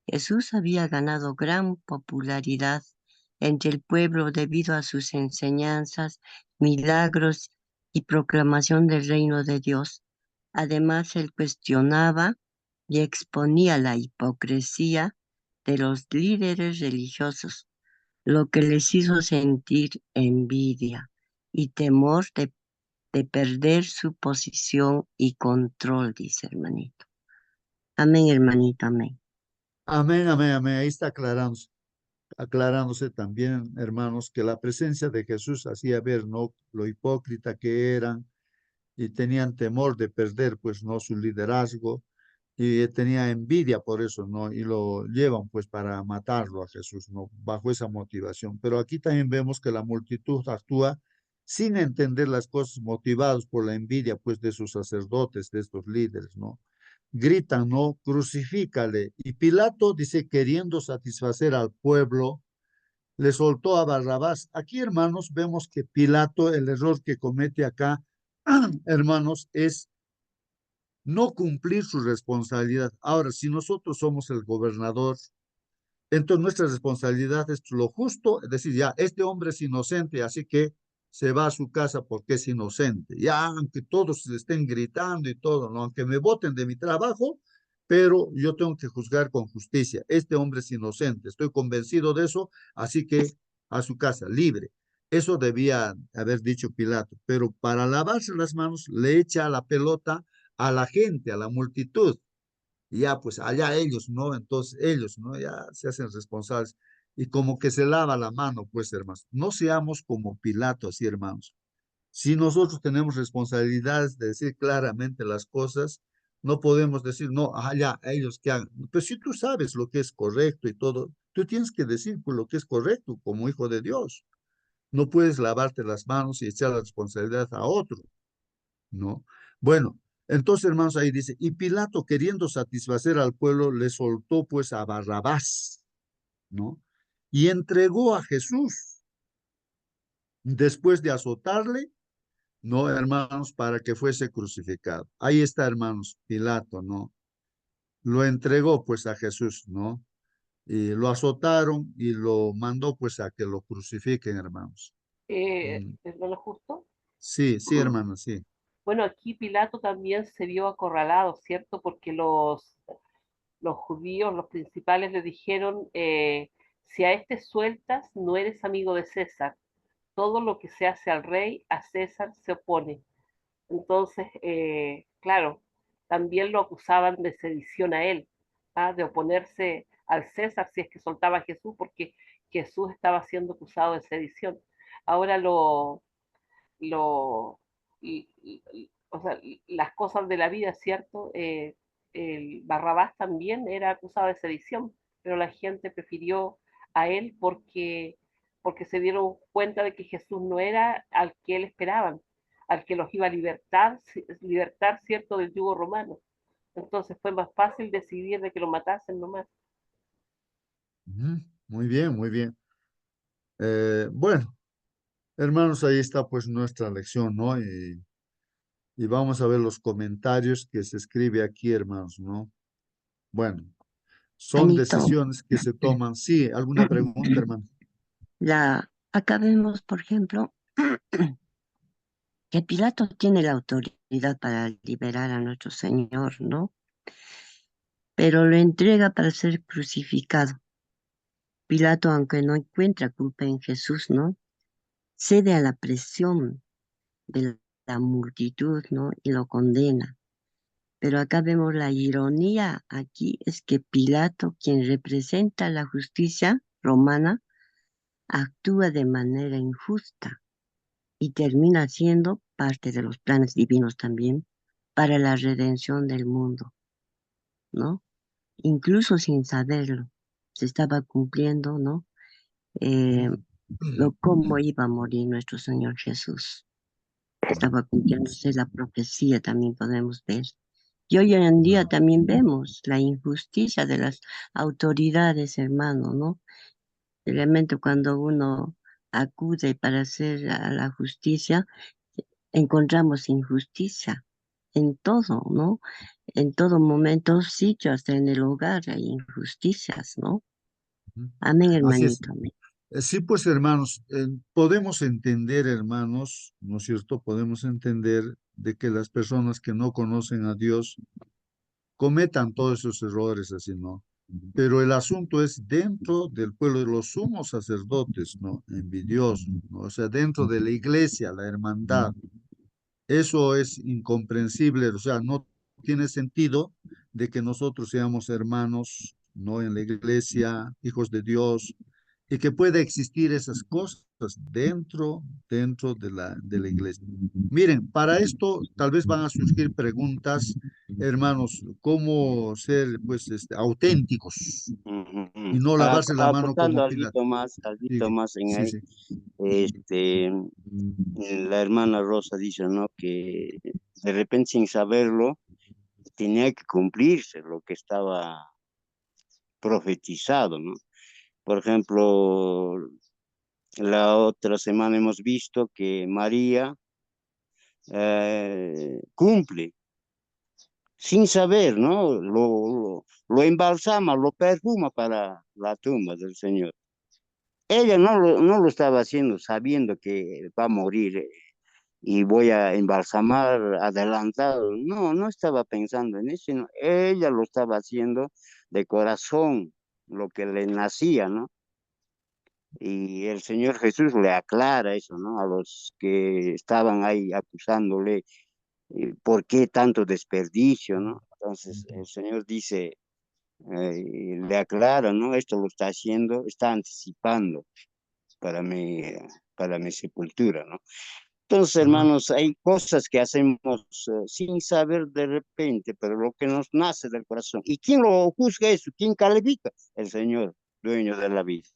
Jesús había ganado gran popularidad entre el pueblo debido a sus enseñanzas, milagros y proclamación del reino de Dios. Además, él cuestionaba y exponía la hipocresía de los líderes religiosos, lo que les hizo sentir envidia y temor de perder su posición y control, dice hermanito. Amén, hermanito, amén. Amén, amén, amén. Ahí está aclarándose también, hermanos, que la presencia de Jesús hacía ver, ¿no?, lo hipócrita que eran y tenían temor de perder, pues, ¿no?, su liderazgo y tenía envidia por eso, ¿no? Y lo llevan, pues, para matarlo a Jesús, ¿no? Bajo esa motivación. Pero aquí también vemos que la multitud actúa sin entender las cosas, motivados por la envidia, pues, de sus sacerdotes, de estos líderes, ¿no? Gritan, ¿no? Crucifícale. Y Pilato dice, queriendo satisfacer al pueblo, le soltó a Barrabás. Aquí, hermanos, vemos que Pilato, el error que comete acá, hermanos, es no cumplir su responsabilidad. Ahora, si nosotros somos el gobernador, entonces nuestra responsabilidad es lo justo, es decir, ya, este hombre es inocente, así que se va a su casa porque es inocente. Ya, aunque todos le estén gritando y todo, ¿no?, aunque me voten de mi trabajo, pero yo tengo que juzgar con justicia. Este hombre es inocente, estoy convencido de eso, así que a su casa, libre. Eso debía haber dicho Pilato, pero para lavarse las manos le echa la pelota a la gente, a la multitud. Y ya, pues allá ellos, ¿no? Entonces ellos, ¿no? Ya se hacen responsables. Y como que se lava la mano, pues, hermanos. No seamos como Pilato, así, hermanos. Si nosotros tenemos responsabilidades de decir claramente las cosas, no podemos decir, no, allá ellos que hagan. Pero si tú sabes lo que es correcto y todo, tú tienes que decir pues, lo que es correcto como hijo de Dios. No puedes lavarte las manos y echar la responsabilidad a otro. ¿No? Bueno, entonces, hermanos, ahí dice, y Pilato, queriendo satisfacer al pueblo, le soltó pues a Barrabás, ¿no? Y entregó a Jesús después de azotarle, ¿no, hermanos? Para que fuese crucificado. Ahí está, hermanos, Pilato, ¿no? Lo entregó pues a Jesús, ¿no? Y lo azotaron y lo mandó pues a que lo crucifiquen, hermanos. Mm, ¿Es lo justo? sí, sí, hermanos, sí. Bueno, aquí Pilato también se vio acorralado, ¿cierto? Porque los judíos, los principales, le dijeron, si a este sueltas, no eres amigo de César. Todo lo que se hace al rey, a César se opone. Entonces, claro, también lo acusaban de sedición a él, ¿ah? De oponerse al César si es que soltaba a Jesús, porque Jesús estaba siendo acusado de sedición. Ahora lo, o sea, las cosas de la vida, ¿cierto? El Barrabás también era acusado de sedición, pero la gente prefirió a él porque se dieron cuenta de que Jesús no era al que él esperaban, al que los iba a libertar, ¿cierto?, del yugo romano. Entonces fue más fácil decidir de que lo matasen nomás. Ujú, muy bien, muy bien. Bueno, hermanos, ahí está pues nuestra lección, ¿no? Y vamos a ver los comentarios que se escribe aquí, hermanos, ¿no? Bueno, son Anito, decisiones que se toman. Sí, ¿alguna pregunta, hermano? acá vemos, por ejemplo, que Pilato tiene la autoridad para liberar a nuestro Señor, ¿no? Pero lo entrega para ser crucificado. Pilato, aunque no encuentra culpa en Jesús, ¿no? Cede a la presión de la multitud, ¿no? Y lo condena. Pero acá vemos la ironía aquí es que Pilato, quien representa la justicia romana, actúa de manera injusta y termina siendo parte de los planes divinos también para la redención del mundo, ¿no? Incluso sin saberlo, se estaba cumpliendo, ¿no? Eh, Mm. cómo iba a morir nuestro Señor Jesús. Estaba cumpliéndose la profecía, también podemos ver. Y hoy en día también vemos la injusticia de las autoridades, hermano, ¿no? Realmente cuando uno acude para hacer a la justicia, encontramos injusticia en todo, ¿no? En todo momento, sitio, hasta en el hogar hay injusticias, ¿no? Ujú. Amén, Así es. hermanito, amén. Sí, pues hermanos, podemos entender, hermanos, ¿no es cierto? Podemos entender de que las personas que no conocen a Dios cometan todos esos errores así, ¿no? Pero el asunto es dentro del pueblo de los sumos sacerdotes, ¿no? Envidiosos, ¿no? O sea, dentro de la iglesia, la hermandad. Eso es incomprensible, o sea, no tiene sentido de que nosotros seamos hermanos, no en la iglesia, hijos de Dios, y que pueda existir esas cosas dentro de la iglesia. Miren, para esto tal vez van a surgir preguntas, hermanos, cómo ser, pues, auténticos Ujú, y ujú. no lavarse la mano Acotando como Pilato. algo Sigue, más en sí, ahí, sí. este, la hermana Rosa dice, ¿no? Que de repente sin saberlo tenía que cumplirse lo que estaba profetizado, ¿no? Por ejemplo, la otra semana hemos visto que María cumple sin saber, ¿no? Lo embalsama, lo perfuma para la tumba del Señor. Ella no lo estaba haciendo sabiendo que va a morir y voy a embalsamar adelantado. No, no estaba pensando en eso, sino ella lo estaba haciendo de corazón, lo que le nacía, ¿no? Y el Señor Jesús le aclara eso, ¿no? A los que estaban ahí acusándole, ¿por qué tanto desperdicio, ¿no? Entonces el Señor dice, le aclara, ¿no? Esto lo está haciendo, está anticipando para mi, para mi sepultura, ¿no? Entonces, Ajá. hermanos, hay cosas que hacemos sin saber de repente, pero lo que nos nace del corazón. ¿Y quién lo juzga eso? ¿Quién califica? El Señor, dueño de la vida.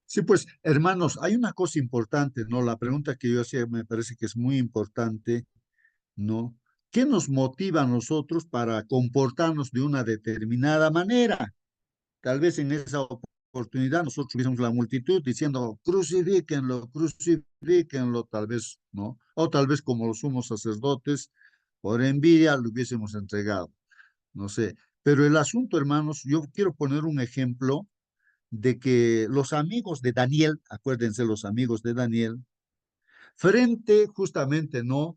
Sí, pues, hermanos, hay una cosa importante, ¿no? La pregunta que yo hacía me parece que es muy importante, ¿no? ¿Qué nos motiva a nosotros para comportarnos de una determinada manera? Tal vez en esa oportunidad nosotros tuviésemos la multitud diciendo, crucifíquenlo, crucifíquenlo, tal vez, ¿no? O tal vez como los sumos sacerdotes, por envidia, lo hubiésemos entregado, no sé. Pero el asunto, hermanos, yo quiero poner un ejemplo de que los amigos de Daniel, acuérdense los amigos de Daniel, frente justamente, ¿no?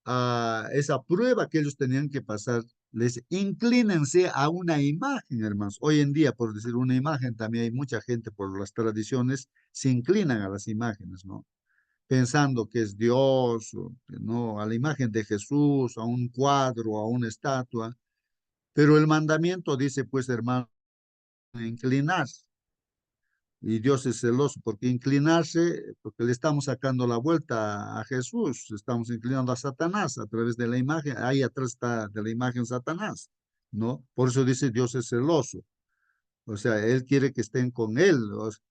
A esa prueba que ellos tenían que pasar, les inclínense a una imagen, hermanos. Hoy en día, por decir una imagen, también hay mucha gente por las tradiciones, se inclinan a las imágenes, ¿no? Pensando que es Dios, o, ¿no? A la imagen de Jesús, a un cuadro, a una estatua. Pero el mandamiento dice, pues, hermano, inclinar. Y Dios es celoso porque inclinarse, porque le estamos sacando la vuelta a Jesús, estamos inclinando a Satanás a través de la imagen, ahí atrás está de la imagen Satanás, ¿no? Por eso dice Dios es celoso, o sea, Él quiere que estén con Él,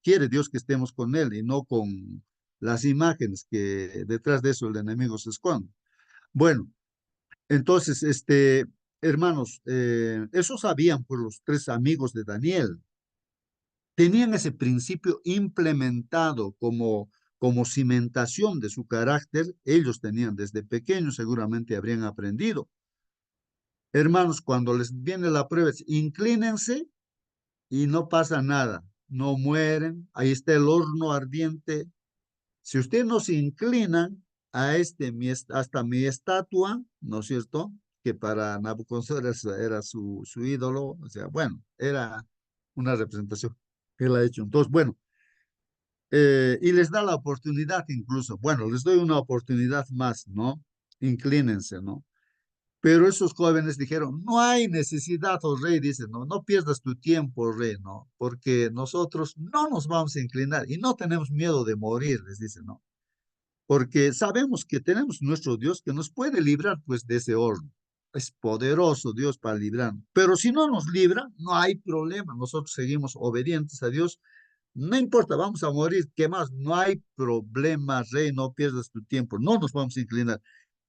quiere Dios que estemos con Él y no con las imágenes que detrás de eso el enemigo se esconde. Bueno, entonces, hermanos, eso sabían por los tres amigos de Daniel, tenían ese principio implementado como cimentación de su carácter, ellos tenían desde pequeños, seguramente habrían aprendido. Hermanos, cuando les viene la prueba, inclínense y no pasa nada, no mueren, ahí está el horno ardiente. Si ustedes no se inclinan a hasta mi estatua, ¿no es cierto? Que para Nabucodonosor era su ídolo, o sea, bueno, era una representación que él ha hecho. Entonces, bueno, y les da la oportunidad incluso, bueno, les doy una oportunidad más, ¿no? Inclínense, ¿no? Pero esos jóvenes dijeron, no hay necesidad, oh rey, dice, no, no pierdas tu tiempo, rey, ¿no? Porque nosotros no nos vamos a inclinar y no tenemos miedo de morir, les dice, ¿no? Porque sabemos que tenemos nuestro Dios que nos puede librar, pues, de ese horno. Es poderoso Dios para librarnos. Pero si no nos libra, no hay problema. Nosotros seguimos obedientes a Dios, no importa, vamos a morir, ¿qué más? No hay problema, rey, no pierdas tu tiempo, no nos vamos a inclinar.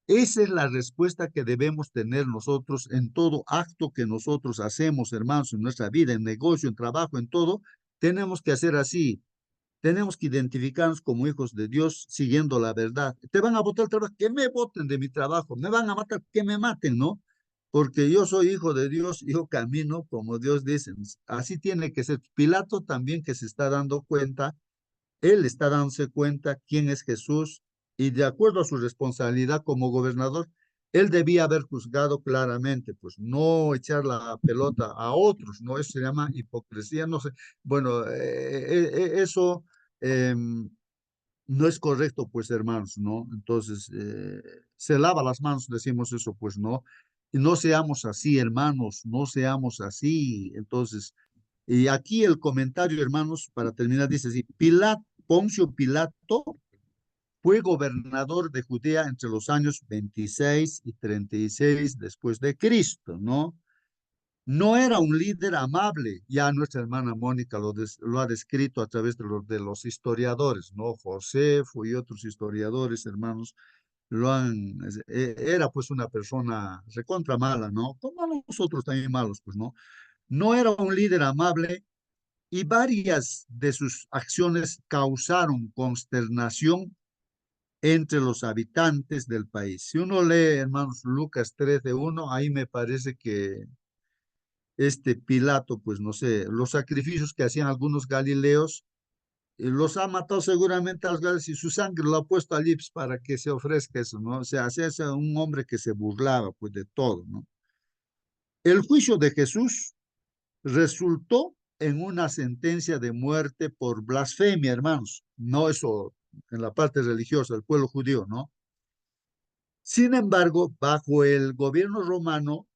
Esa es la respuesta que debemos tener nosotros en todo acto que nosotros hacemos, hermanos, en nuestra vida, en negocio, en trabajo, en todo. Tenemos que hacer así. Tenemos que identificarnos como hijos de Dios siguiendo la verdad. Te van a botar el trabajo, que me boten de mi trabajo. Me van a matar, que me maten, ¿no? Porque yo soy hijo de Dios, yo camino como Dios dice. Así tiene que ser. Pilato también, que se está dando cuenta, él está dándose cuenta quién es Jesús, y de acuerdo a su responsabilidad como gobernador, él debía haber juzgado claramente, pues no echar la pelota a otros, ¿no? Eso se llama hipocresía, no sé. Bueno, eso no es correcto, pues, hermanos, ¿no? Entonces, se lava las manos, decimos eso, pues, ¿no? Y no seamos así, hermanos, no seamos así. Entonces, y aquí el comentario, hermanos, para terminar, dice así: Poncio Pilato fue gobernador de Judea entre los años 26 y 36 después de Cristo, ¿no? No era un líder amable, ya nuestra hermana Mónica lo ha descrito a través de los historiadores, ¿no? Josefo y otros historiadores, hermanos, era pues una persona recontra mala, ¿no? Como nosotros también malos, pues, ¿no? No era un líder amable, y varias de sus acciones causaron consternación entre los habitantes del país. Si uno lee, hermanos, Lucas 13:1, ahí me parece que este Pilato, pues no sé, los sacrificios que hacían algunos galileos, los ha matado seguramente a los galileos, y su sangre lo ha puesto allí, pues, para que se ofrezca eso, ¿no? O sea, es un hombre que se burlaba, pues, de todo, ¿no? El juicio de Jesús resultó en una sentencia de muerte por blasfemia, hermanos. No eso en la parte religiosa del pueblo judío, ¿no? Sin embargo, bajo el gobierno romano,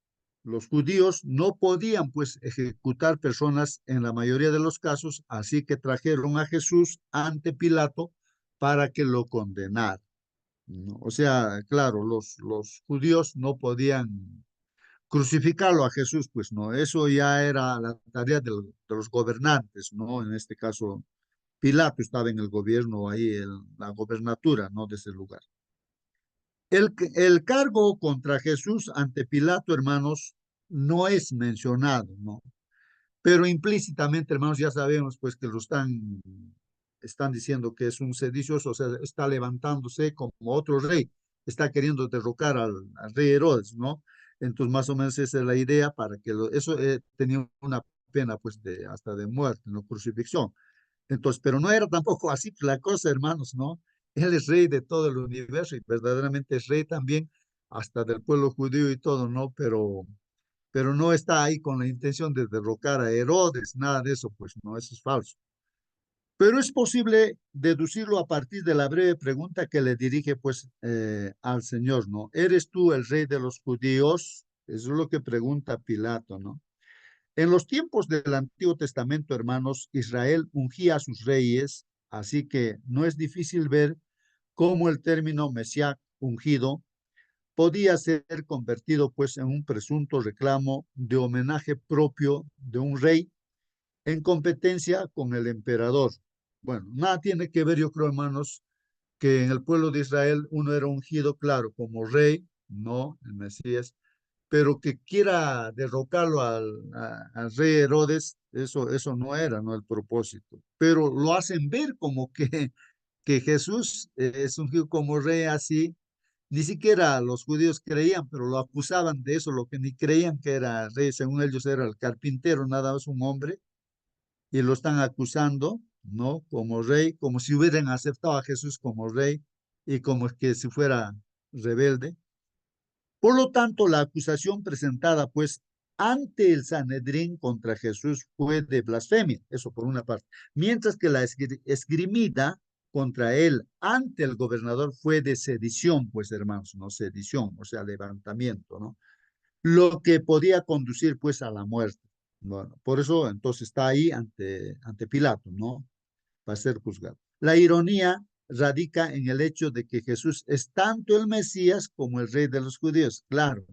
los judíos no podían, pues, ejecutar personas en la mayoría de los casos, así que trajeron a Jesús ante Pilato para que lo condenara, ¿no? O sea, claro, los judíos no podían crucificarlo a Jesús, pues no, eso ya era la tarea de los gobernantes, ¿no? En este caso, Pilato estaba en el gobierno ahí, en la gobernatura, ¿no? De ese lugar. El cargo contra Jesús ante Pilato, hermanos, no es mencionado, ¿no? Pero implícitamente, hermanos, ya sabemos, pues, que están diciendo que es un sedicioso, o sea, está levantándose como otro rey, está queriendo derrocar al rey Herodes, ¿no? Entonces, más o menos esa es la idea, para que eso tenía una pena, pues, hasta de muerte, ¿no? Crucifixión. Entonces, pero no era tampoco así la cosa, hermanos, ¿no? Él es rey de todo el universo, y verdaderamente es rey también, hasta del pueblo judío y todo, ¿no? Pero no está ahí con la intención de derrocar a Herodes, nada de eso, pues no, eso es falso. Pero es posible deducirlo a partir de la breve pregunta que le dirige, pues, al Señor, ¿no? ¿Eres tú el rey de los judíos? Eso es lo que pregunta Pilato, ¿no? En los tiempos del Antiguo Testamento, hermanos, Israel ungía a sus reyes, así que no es difícil ver cómo el término Mesías ungido podía ser convertido, pues, en un presunto reclamo de homenaje propio de un rey en competencia con el emperador. Bueno, nada tiene que ver, yo creo, hermanos, que en el pueblo de Israel uno era ungido, claro, como rey, no, el Mesías, pero que quiera derrocarlo al rey Herodes, eso no era, ¿no? El propósito. Pero lo hacen ver como que Jesús es ungido como rey así. Ni siquiera los judíos creían, pero lo acusaban de eso, lo que ni creían que era rey. Según ellos era el carpintero, nada más un hombre, y lo están acusando, ¿no? Como rey, como si hubieran aceptado a Jesús como rey, y como que si fuera rebelde. Por lo tanto, la acusación presentada, pues, ante el Sanedrín contra Jesús fue de blasfemia, eso por una parte, mientras que la esgrimida contra él ante el gobernador fue de sedición, pues, hermanos, no sedición, o sea, levantamiento, ¿no? Lo que podía conducir, pues, a la muerte. Bueno, por eso entonces está ahí ante Pilato, ¿no? Para ser juzgado. La ironía radica en el hecho de que Jesús es tanto el Mesías como el rey de los judíos. Claro,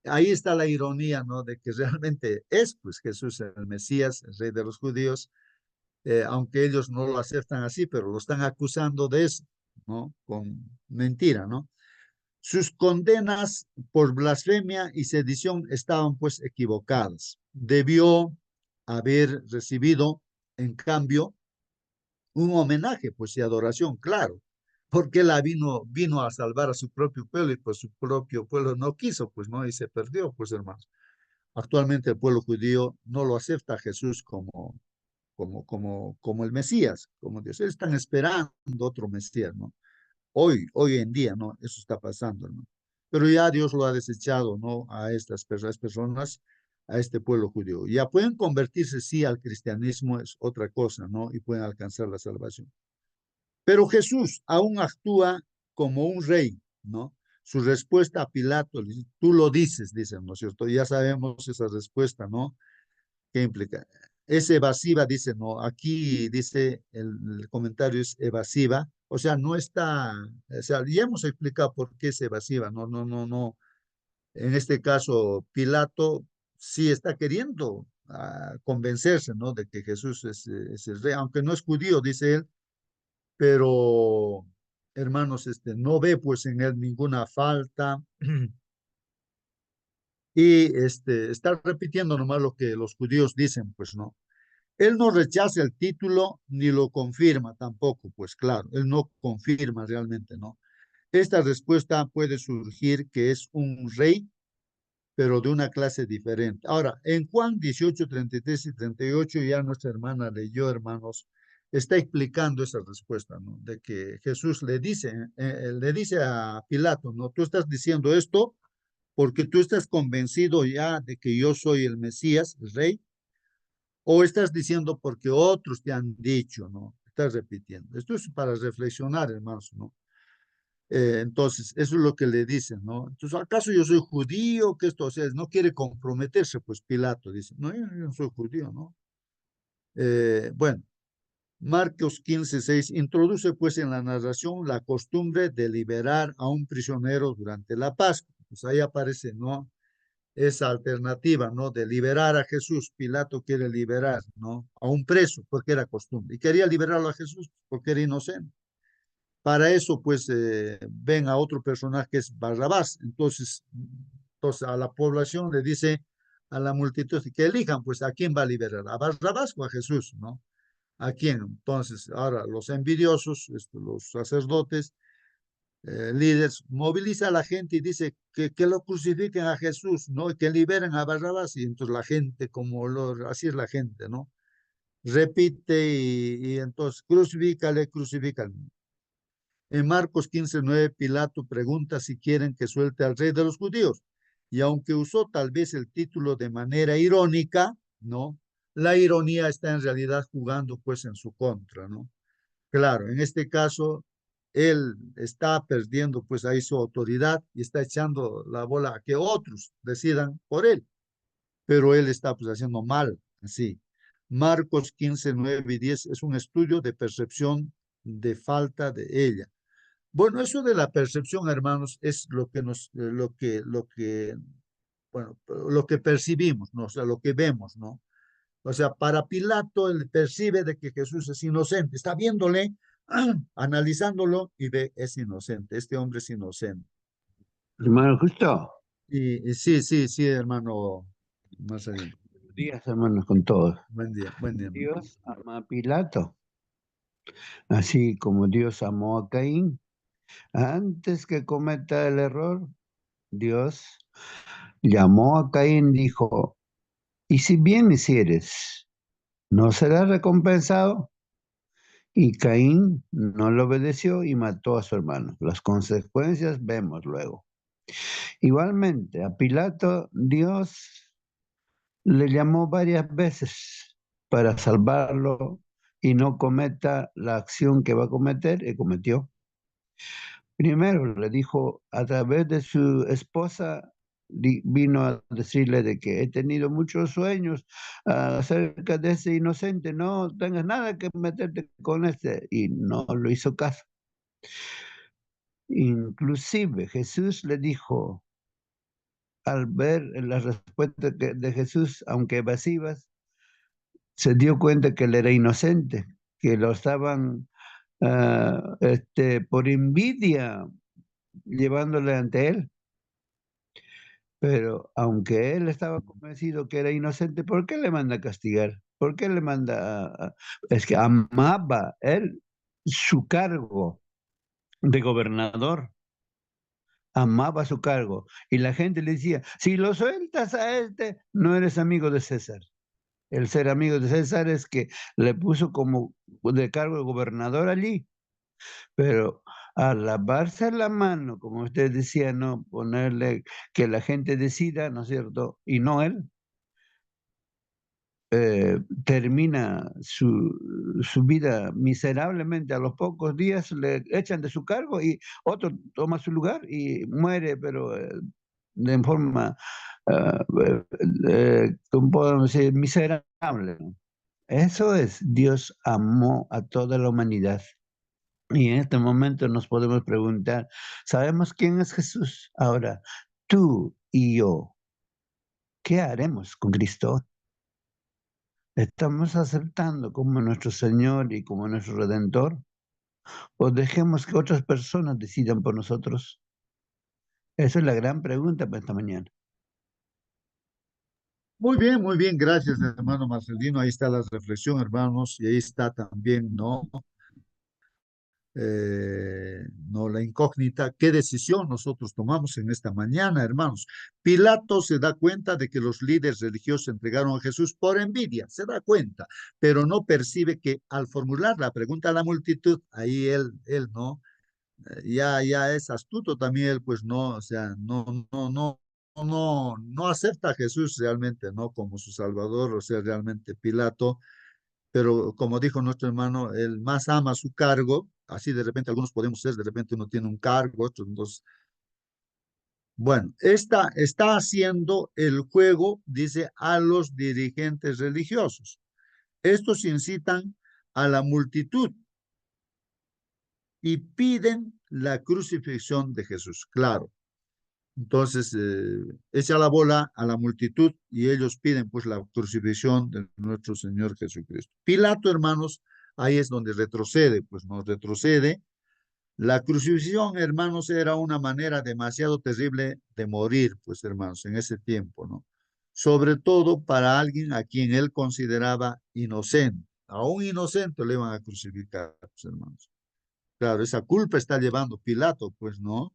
ahí está la ironía, ¿no? De que realmente es, pues, Jesús el Mesías, el rey de los judíos, aunque ellos no lo aceptan así, pero lo están acusando de eso, ¿no? Con mentira, ¿no? Sus condenas por blasfemia y sedición estaban pues equivocadas. Debió haber recibido, en cambio, un homenaje, pues, y adoración, claro, porque él vino a salvar a su propio pueblo y pues su propio pueblo no quiso, pues, ¿no? Y se perdió, pues, hermanos. Actualmente el pueblo judío no lo acepta a Jesús como el Mesías, como Dios. Ellos están esperando otro Mesías, ¿no? Hoy en día, ¿no? Eso está pasando, ¿no? Pero ya Dios lo ha desechado, ¿no? A estas personas, a este pueblo judío. Ya pueden convertirse, sí, al cristianismo, es otra cosa, ¿no? Y pueden alcanzar la salvación. Pero Jesús aún actúa como un rey, ¿no? Su respuesta a Pilato, tú lo dices, dicen, ¿no es cierto? Ya sabemos esa respuesta, ¿no? ¿Qué implica? Es evasiva, dice, no, aquí dice, el comentario es evasiva, o sea, no está, o sea, ya hemos explicado por qué es evasiva, no, no, no, no. En este caso, Pilato sí está queriendo convencerse, ¿no? De que Jesús es el rey, aunque no es judío, dice él, pero, hermanos, no ve pues en él ninguna falta y está repitiendo nomás lo que los judíos dicen, pues, ¿no? Él no rechaza el título ni lo confirma tampoco, pues claro, él no confirma realmente, ¿no? Esta respuesta puede surgir que es un rey, pero de una clase diferente. Ahora, en Juan 18, 33 y 38, ya nuestra hermana leyó, hermanos, está explicando esa respuesta, ¿no? De que Jesús le dice a Pilato, ¿no? Tú estás diciendo esto porque tú estás convencido ya de que yo soy el Mesías, el rey, o estás diciendo porque otros te han dicho, ¿no? Estás repitiendo. Esto es para reflexionar, hermanos, ¿no? Entonces, eso es lo que le dicen, ¿no? Entonces, ¿acaso yo soy judío? Que esto, o sea, no quiere comprometerse, pues Pilato dice, no, yo no soy judío, ¿no? Bueno, Marcos 15:6 introduce pues en la narración la costumbre de liberar a un prisionero durante la Pascua. Pues ahí aparece, ¿no? Esa alternativa, ¿no? De liberar a Jesús. Pilato quiere liberar, ¿no? A un preso, porque era costumbre. Y quería liberarlo a Jesús porque era inocente. Para eso, pues, ven a otro personaje que es Barrabás. Entonces a la población le dice a la multitud que elijan, pues, ¿a quién va a liberar? ¿A Barrabás o a Jesús, no? ¿A quién? Entonces, ahora los envidiosos, los sacerdotes, líderes, moviliza a la gente y dice que lo crucifiquen a Jesús, ¿no? Y que liberen a Barrabás. Y entonces la gente, así es la gente, ¿no? Repite y entonces crucifícale, crucifícale. En Marcos 15:9, Pilato pregunta si quieren que suelte al rey de los judíos. Y aunque usó tal vez el título de manera irónica, ¿no? La ironía está en realidad jugando pues en su contra, ¿no? Claro, en este caso, él está perdiendo pues ahí su autoridad y está echando la bola a que otros decidan por él, pero él está pues haciendo mal, así. Marcos 15:9 y 10 es un estudio de percepción de falta de ella. Bueno, eso de la percepción, hermanos, es bueno, lo que percibimos, ¿no? O sea, lo que vemos, ¿no? O sea, para Pilato, él percibe de que Jesús es inocente, está viéndole, analizándolo y ve, es inocente, este hombre es inocente. Hermano Justo, Y sí, sí, sí, hermano Marcelino. buenos días, hermanos, con todos. Buen día, hermano. Dios ama a Pilato, así como Dios amó a Caín. Antes que cometa el error, Dios llamó a Caín y dijo, y si bien hicieres, ¿no será recompensado? Y Caín no le obedeció y mató a su hermano. Las consecuencias vemos luego. Igualmente, a Pilato Dios le llamó varias veces para salvarlo y no cometa la acción que va a cometer y cometió. Primero le dijo a través de su esposa, vino a decirle de que he tenido muchos sueños acerca de ese inocente, no tengas nada que meterte con este, y no lo hizo caso. Inclusive Jesús le dijo, al ver las respuestas de Jesús, aunque evasivas, se dio cuenta que él era inocente, que lo estaban por envidia llevándole ante él. Pero aunque él estaba convencido que era inocente, ¿por qué le manda a castigar? ¿Por qué le manda Es que amaba él su cargo de gobernador, amaba su cargo. Y la gente le decía, si lo sueltas a este, no eres amigo de César. El ser amigo de César es que le puso como de cargo de gobernador allí. Pero al lavarse la mano, como usted decía, no ponerle que la gente decida, ¿no es cierto? Y no él, termina su vida miserablemente. A los pocos días le echan de su cargo y otro toma su lugar y muere, pero de forma, ¿cómo podemos decir? Miserable. Eso es, Dios amó a toda la humanidad. Y en este momento nos podemos preguntar, ¿sabemos quién es Jesús? Ahora, tú y yo, ¿qué haremos con Cristo? ¿Estamos aceptando como nuestro Señor y como nuestro Redentor? ¿O dejemos que otras personas decidan por nosotros? Esa es la gran pregunta para esta mañana. Muy bien, gracias, hermano Marcelino. Ahí está la reflexión, hermanos, y ahí está también, ¿no? No la incógnita, qué decisión nosotros tomamos en esta mañana, hermanos. Pilato se da cuenta de que los líderes religiosos entregaron a Jesús por envidia, se da cuenta, pero no percibe que al formular la pregunta a la multitud, ahí él no, ya es astuto también, él pues no, o sea, no acepta a Jesús realmente, ¿no? Como su Salvador, o sea, realmente Pilato, pero como dijo nuestro hermano, él más ama su cargo, así de repente algunos podemos ser, de repente uno tiene un cargo, otros dos. Bueno, está haciendo el juego, dice, a los dirigentes religiosos. Estos incitan a la multitud y piden la crucifixión de Jesús, claro. Entonces, echa la bola a la multitud y ellos piden pues la crucifixión de nuestro Señor Jesucristo. Pilato, hermanos, ahí es donde retrocede, pues no retrocede. La crucifixión, hermanos, era una manera demasiado terrible de morir, pues hermanos, en ese tiempo, ¿no? Sobre todo para alguien a quien él consideraba inocente. A un inocente le iban a crucificar, pues hermanos. Claro, esa culpa está llevando Pilato, pues no.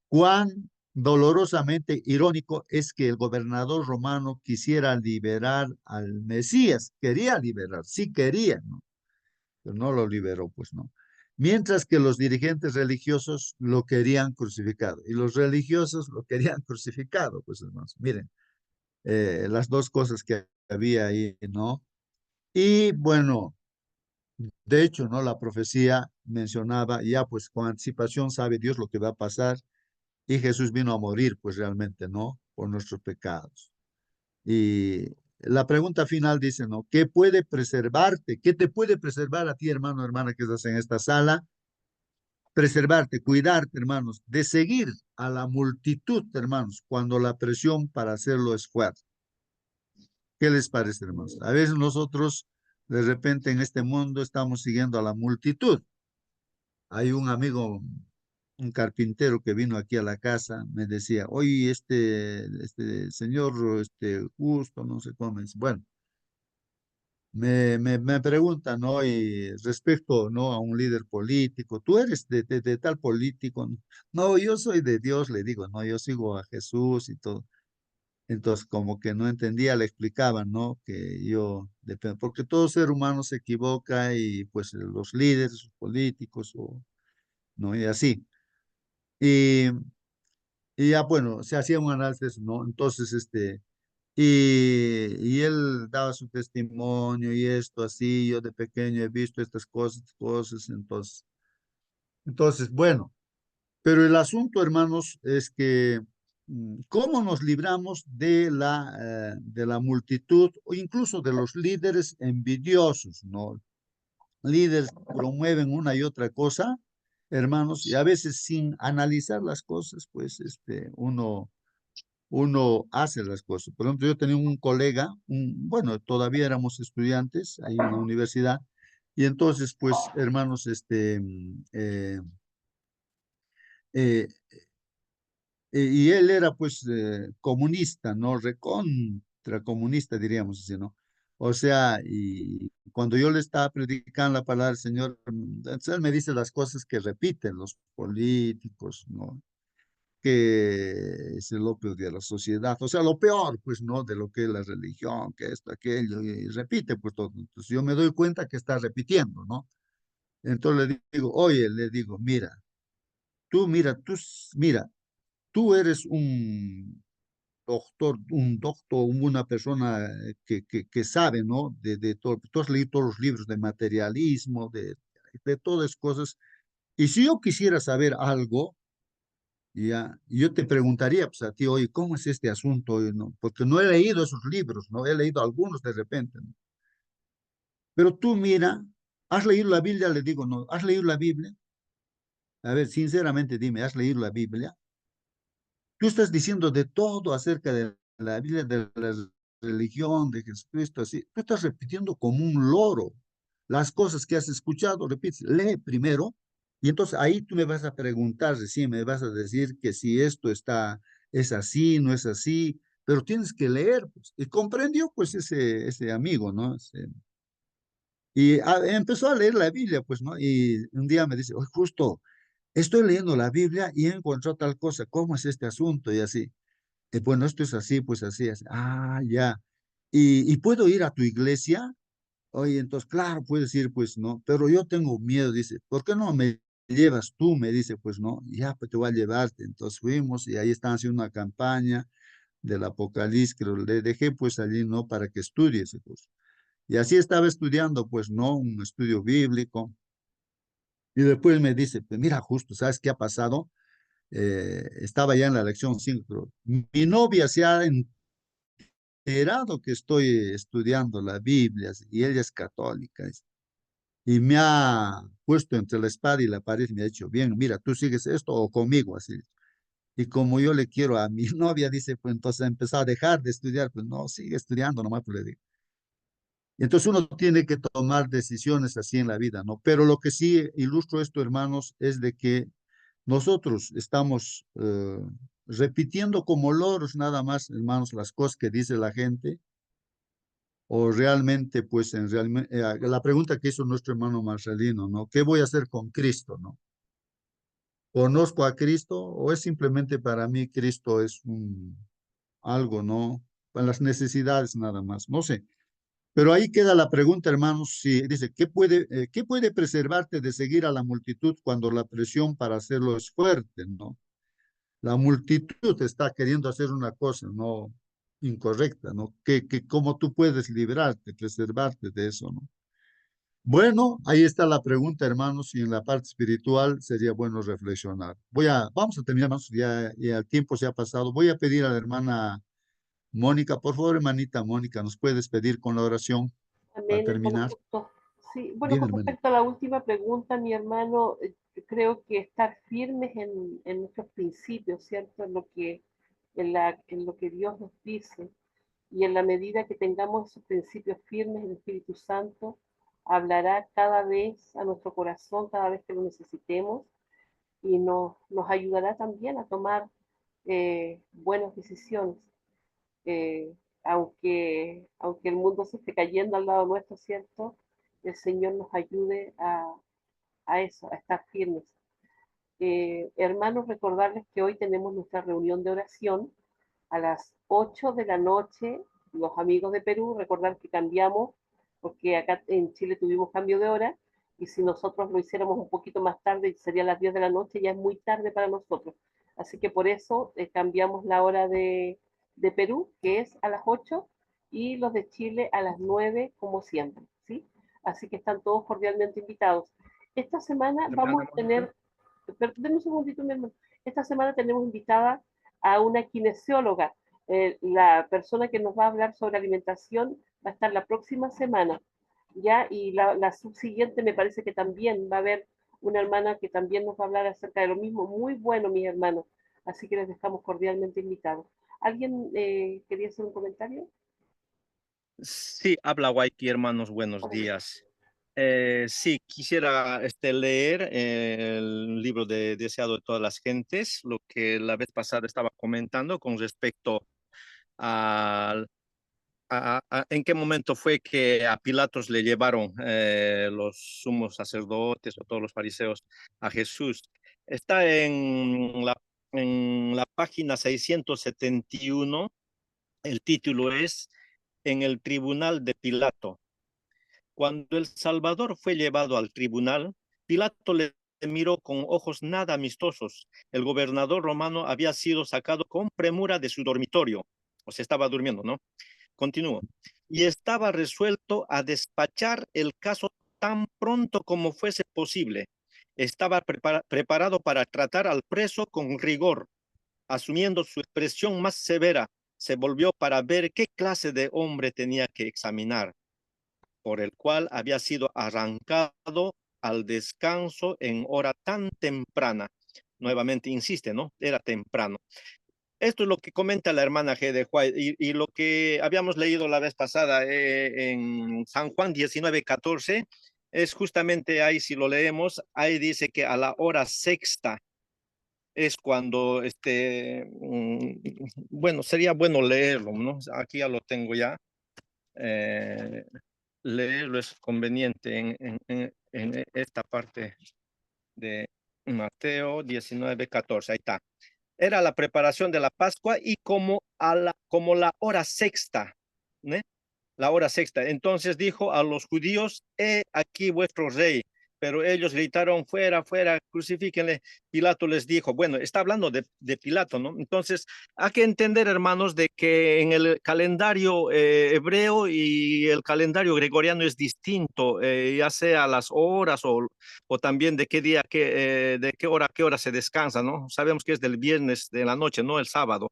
Cuán dolorosamente irónico es que el gobernador romano quisiera liberar al Mesías, quería liberar, sí quería, ¿no? Pero no lo liberó, pues no. Mientras que los dirigentes religiosos lo querían crucificado y los religiosos lo querían crucificado, pues hermanos, miren, las dos cosas que había ahí, ¿no? Y bueno, de hecho, ¿no? La profecía mencionaba, ya pues con anticipación sabe Dios lo que va a pasar. Y Jesús vino a morir, pues realmente, ¿no? Por nuestros pecados. Y la pregunta final dice, ¿no? ¿Qué puede preservarte? ¿Qué te puede preservar a ti, hermano, hermana, que estás en esta sala? Preservarte, cuidarte, hermanos, de seguir a la multitud, hermanos, cuando la presión para hacerlo es fuerte. ¿Qué les parece, hermanos? A veces nosotros, de repente, en este mundo estamos siguiendo a la multitud. Hay un amigo, un carpintero que vino aquí a la casa, me decía, oye, este señor, justo, no sé cómo es. Bueno, me pregunta, ¿no? Y respecto, ¿no? A un líder político, ¿tú eres de tal político? No, yo soy de Dios, le digo, no, yo sigo a Jesús y todo. Entonces, como que no entendía, le explicaban, ¿no? Que yo, depende, porque todo ser humano se equivoca y pues los líderes, los políticos, ¿no? Y así. Y, y ya, bueno, se hacía un análisis, ¿no? Entonces, y él daba su testimonio y esto así, yo de pequeño he visto estas cosas, entonces, bueno, pero el asunto, hermanos, es que cómo nos libramos de la multitud o incluso de los líderes envidiosos, ¿no? Líderes promueven una y otra cosa, hermanos, y a veces sin analizar las cosas, pues uno hace las cosas. Por ejemplo, yo tenía un colega, bueno, todavía éramos estudiantes ahí en la universidad, y entonces, pues, hermanos, Eh, y él era pues comunista, ¿no? Recontra comunista, diríamos así, ¿no? O sea, y cuando yo le estaba predicando la palabra del Señor, entonces él me dice las cosas que repiten los políticos, ¿no? Que es el opio de la sociedad, o sea, lo peor, pues, ¿no? De lo que es la religión, que esto, aquello, y repite, pues, todo. Entonces yo me doy cuenta que está repitiendo, ¿no? Entonces le digo, oye, le digo, mira, mira, tú eres un doctor, una persona que sabe, ¿no? De todo, tú has leído todos los libros de materialismo, de todas las cosas, y si yo quisiera saber algo, ya, yo te preguntaría, pues a ti, oye, ¿cómo es este asunto? ¿No? Porque no he leído esos libros, ¿no? He leído algunos de repente, ¿no? Pero tú mira, ¿has leído la Biblia? Le digo, no, ¿has leído la Biblia? A ver, sinceramente dime, ¿has leído la Biblia? Tú estás diciendo de todo acerca de la Biblia, de la religión, de Jesucristo, así. Tú estás repitiendo como un loro las cosas que has escuchado, repites, lee primero, y entonces ahí tú me vas a preguntar, recién me vas a decir que si esto es así, no es así, pero tienes que leer, pues. Y comprendió, pues, ese amigo, ¿no? Y empezó a leer la Biblia, pues, ¿no? Y un día me dice, oye, justo, estoy leyendo la Biblia y he encontrado tal cosa, ¿cómo es este asunto? Y así. Bueno, esto es así, pues así, así. Ah, ya. ¿Y puedo ir a tu iglesia? Oye, entonces, claro, puedes ir, pues no, pero yo tengo miedo, dice, ¿por qué no me llevas tú? Me dice, pues no, ya, pues te voy a llevarte. Entonces fuimos y ahí estaban haciendo una campaña del Apocalipsis, que le dejé pues allí, ¿no? Para que estudie ese curso. Y así estaba estudiando, pues no, un estudio bíblico. Y después me dice, pues mira, justo, ¿sabes qué ha pasado? Estaba ya en la lección 5. Mi novia se ha enterado que estoy estudiando la Biblia y ella es católica. Y me ha puesto entre la espada y la pared y me ha dicho, bien, mira, tú sigues esto o conmigo, así. Y como yo le quiero a mi novia, dice, pues entonces empezó a dejar de estudiar, pues no, sigue estudiando nomás, pues le digo. Y entonces uno tiene que tomar decisiones así en la vida, ¿no? Pero lo que sí ilustro esto, hermanos, es de que nosotros estamos repitiendo como loros nada más, hermanos, las cosas que dice la gente, o realmente, pues, la pregunta que hizo nuestro hermano Marcelino, ¿no? ¿Qué voy a hacer con Cristo, no? ¿Conozco a Cristo o es simplemente para mí Cristo es algo, ¿no? Para las necesidades nada más, no sé. Pero ahí queda la pregunta, hermanos, si dice, ¿qué puede preservarte de seguir a la multitud cuando la presión para hacerlo es fuerte, ¿no? La multitud está queriendo hacer una cosa, no incorrecta, ¿no? ¿Cómo tú puedes librarte, preservarte de eso, ¿no? Bueno, ahí está la pregunta, hermanos, y en la parte espiritual sería bueno reflexionar. Vamos a terminar, hermanos, ya el tiempo se ha pasado. Voy a pedir a la hermana Mónica, por favor, hermanita Mónica, ¿nos puedes pedir con la oración para Amén, hermano terminar? justo. Sí, bueno, Bien, con hermana. respecto a la última pregunta, mi hermano, creo que estar firmes en nuestros principios, ¿cierto? En lo que Dios nos dice. Y en la medida que tengamos esos principios firmes, el Espíritu Santo hablará cada vez a nuestro corazón, cada vez que lo necesitemos, y nos ayudará también a tomar buenas decisiones. Aunque el mundo se esté cayendo al lado nuestro, ¿cierto? El Señor nos ayude a eso, a estar firmes. Hermanos, recordarles que hoy tenemos nuestra reunión de oración a las 8 de la noche. Los amigos de Perú, recordar que cambiamos, porque acá en Chile tuvimos cambio de hora, y si nosotros lo hiciéramos un poquito más tarde, sería a las 10 de la noche, ya es muy tarde para nosotros. Así que por eso cambiamos la hora de Perú, que es a las 8, y los de Chile a las 9, como siempre, ¿sí? Así que están todos cordialmente invitados. Esta semana vamos a tener, perdón un segundito, mi hermano. Esta semana tenemos invitada a una kinesióloga. La persona que nos va a hablar sobre alimentación va a estar la próxima semana, ¿ya? Y la subsiguiente me parece que también va a haber una hermana que también nos va a hablar acerca de lo mismo. Muy bueno, mis hermanos. Así que les dejamos cordialmente invitados. ¿Alguien quería hacer un comentario? Sí, habla Waiki, hermanos, buenos Adelante. días. Sí, quisiera leer el libro de Deseado de todas las gentes, lo que la vez pasada estaba comentando con respecto a, en qué momento fue que a Pilatos le llevaron los sumos sacerdotes o todos los fariseos a Jesús. Está en la página 671, el título es En el tribunal de Pilato. Cuando el Salvador fue llevado al tribunal, Pilato le miró con ojos nada amistosos. El gobernador romano había sido sacado con premura de su dormitorio, o se estaba durmiendo, ¿no? Continúo. Y estaba resuelto a despachar el caso tan pronto como fuese posible. Estaba preparado para tratar al preso con rigor, asumiendo su expresión más severa. Se volvió para ver qué clase de hombre tenía que examinar, por el cual había sido arrancado al descanso en hora tan temprana. Nuevamente insiste, ¿no? Era temprano. Esto es lo que comenta la hermana G. de White y lo que habíamos leído la vez pasada en San Juan 19:14, es justamente ahí, si lo leemos, ahí dice que a la hora sexta es cuando, bueno, sería bueno leerlo, ¿no? Aquí ya lo tengo ya. Eh, Leerlo es conveniente en esta parte de Mateo 19:14. Ahí está. Era la preparación de la Pascua y como la hora sexta, ¿no? La hora sexta. Entonces dijo a los judíos: he aquí vuestro rey. Pero ellos gritaron: fuera, fuera, crucifíquenle. Pilato les dijo, bueno, está hablando de Pilato, ¿no? Entonces, hay que entender, hermanos, de que en el calendario hebreo y el calendario gregoriano es distinto, ya sea las horas o también de qué día, de qué hora se descansa, ¿no? Sabemos que es del viernes de la noche, no el sábado.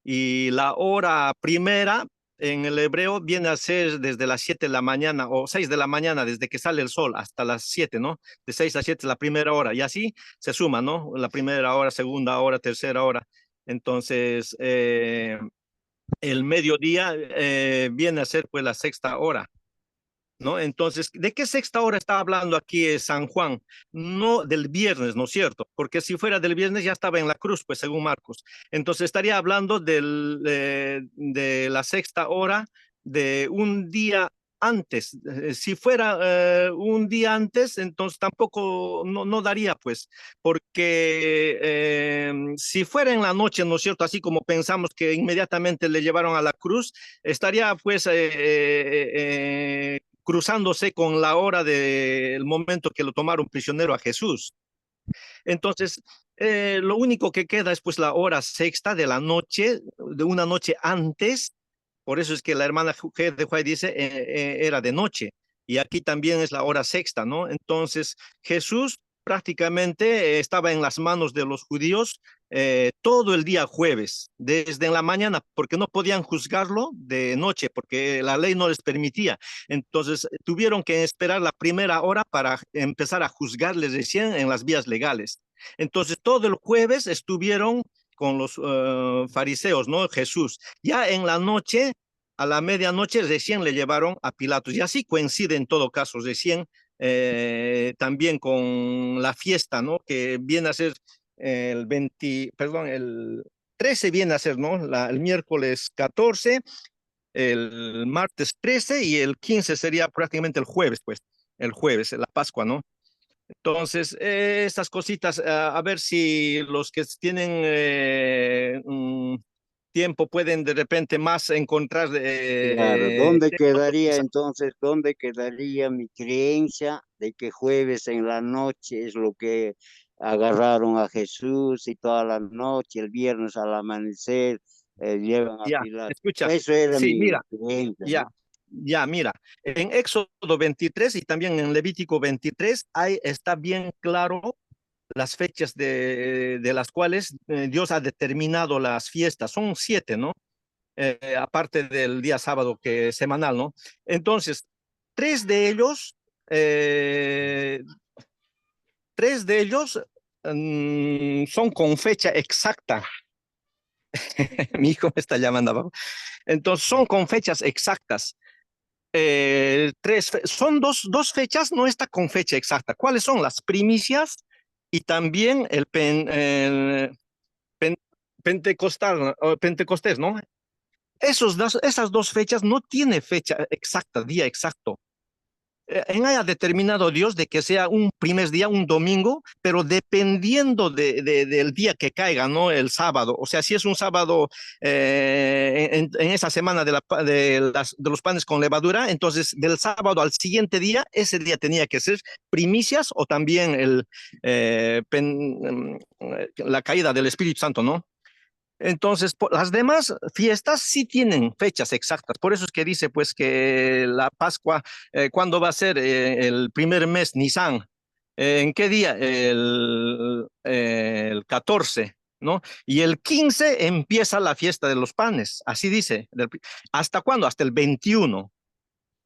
Y la hora primera en el hebreo viene a ser desde las 7 de la mañana o 6 de la mañana, desde que sale el sol hasta las 7, ¿no? De 6 a 7 es la primera hora y así se suma, ¿no? La primera hora, segunda hora, tercera hora. Entonces, el mediodía viene a ser pues la sexta hora, ¿no? Entonces, ¿de qué sexta hora está hablando aquí San Juan? No del viernes, ¿no es cierto? Porque si fuera del viernes ya estaba en la cruz, pues según Marcos. Entonces estaría hablando de la sexta hora de un día antes. Si fuera un día antes, entonces tampoco no daría, pues, porque si fuera en la noche, ¿no es cierto? Así como pensamos que inmediatamente le llevaron a la cruz, estaría pues cruzándose con la hora del momento que lo tomaron prisionero a Jesús. Entonces, lo único que queda es pues la hora sexta de la noche, de una noche antes. Por eso es que la hermana G. de Juárez dice, era de noche. Y aquí también es la hora sexta, ¿no? Entonces, Jesús prácticamente estaba en las manos de los judíos todo el día jueves, desde en la mañana, porque no podían juzgarlo de noche, porque la ley no les permitía. Entonces, tuvieron que esperar la primera hora para empezar a juzgarles recién en las vías legales. Entonces, todo el jueves estuvieron con los fariseos, ¿no? Jesús. Ya en la noche, a la medianoche, recién le llevaron a Pilatos. Y así coincide en todo caso, recién también con la fiesta, ¿no? Que viene a ser el 20, perdón, el 13 viene a ser, ¿no? El miércoles 14, el martes 13 y el 15 sería prácticamente el jueves, pues, el jueves, la Pascua, ¿no? Entonces, estas cositas, a ver si los que tienen tiempo pueden de repente más encontrar Claro, ¿dónde quedaría entonces, dónde quedaría mi creencia de que jueves en la noche es lo que agarraron a Jesús y toda la noche, el viernes al amanecer, llevan a ya, Pilato? escucha, Eso era sí, mi mira, creencia, ya, ¿no? ya, mira, en Éxodo 23 y también en Levítico 23, ahí está bien claro las fechas de las cuales Dios ha determinado las fiestas. Son 7, ¿no? Aparte del día sábado que es semanal, ¿no? Entonces, tres de ellos, eh, tres de ellos son con fecha exacta. Mi hijo me está llamando abajo. Entonces, son con fechas exactas. son dos fechas, no está con fecha exacta. ¿Cuáles son? Las primicias y también el pen- Pentecostal, o Pentecostés, ¿no? Esas dos fechas no tiene fecha exacta, día exacto. En haya determinado Dios de que sea un primer día, un domingo, pero dependiendo del día que caiga, ¿no? El sábado. O sea, si es un sábado en esa semana de los panes con levadura, entonces del sábado al siguiente día, ese día tenía que ser primicias o también la caída del Espíritu Santo, ¿no? Entonces, las demás fiestas sí tienen fechas exactas. Por eso es que dice, pues, que la Pascua, ¿cuándo va a ser el primer mes, Nisan? ¿En qué día? El 14, ¿no? Y el 15 empieza la fiesta de los panes. Así dice. ¿Hasta cuándo? Hasta el 21,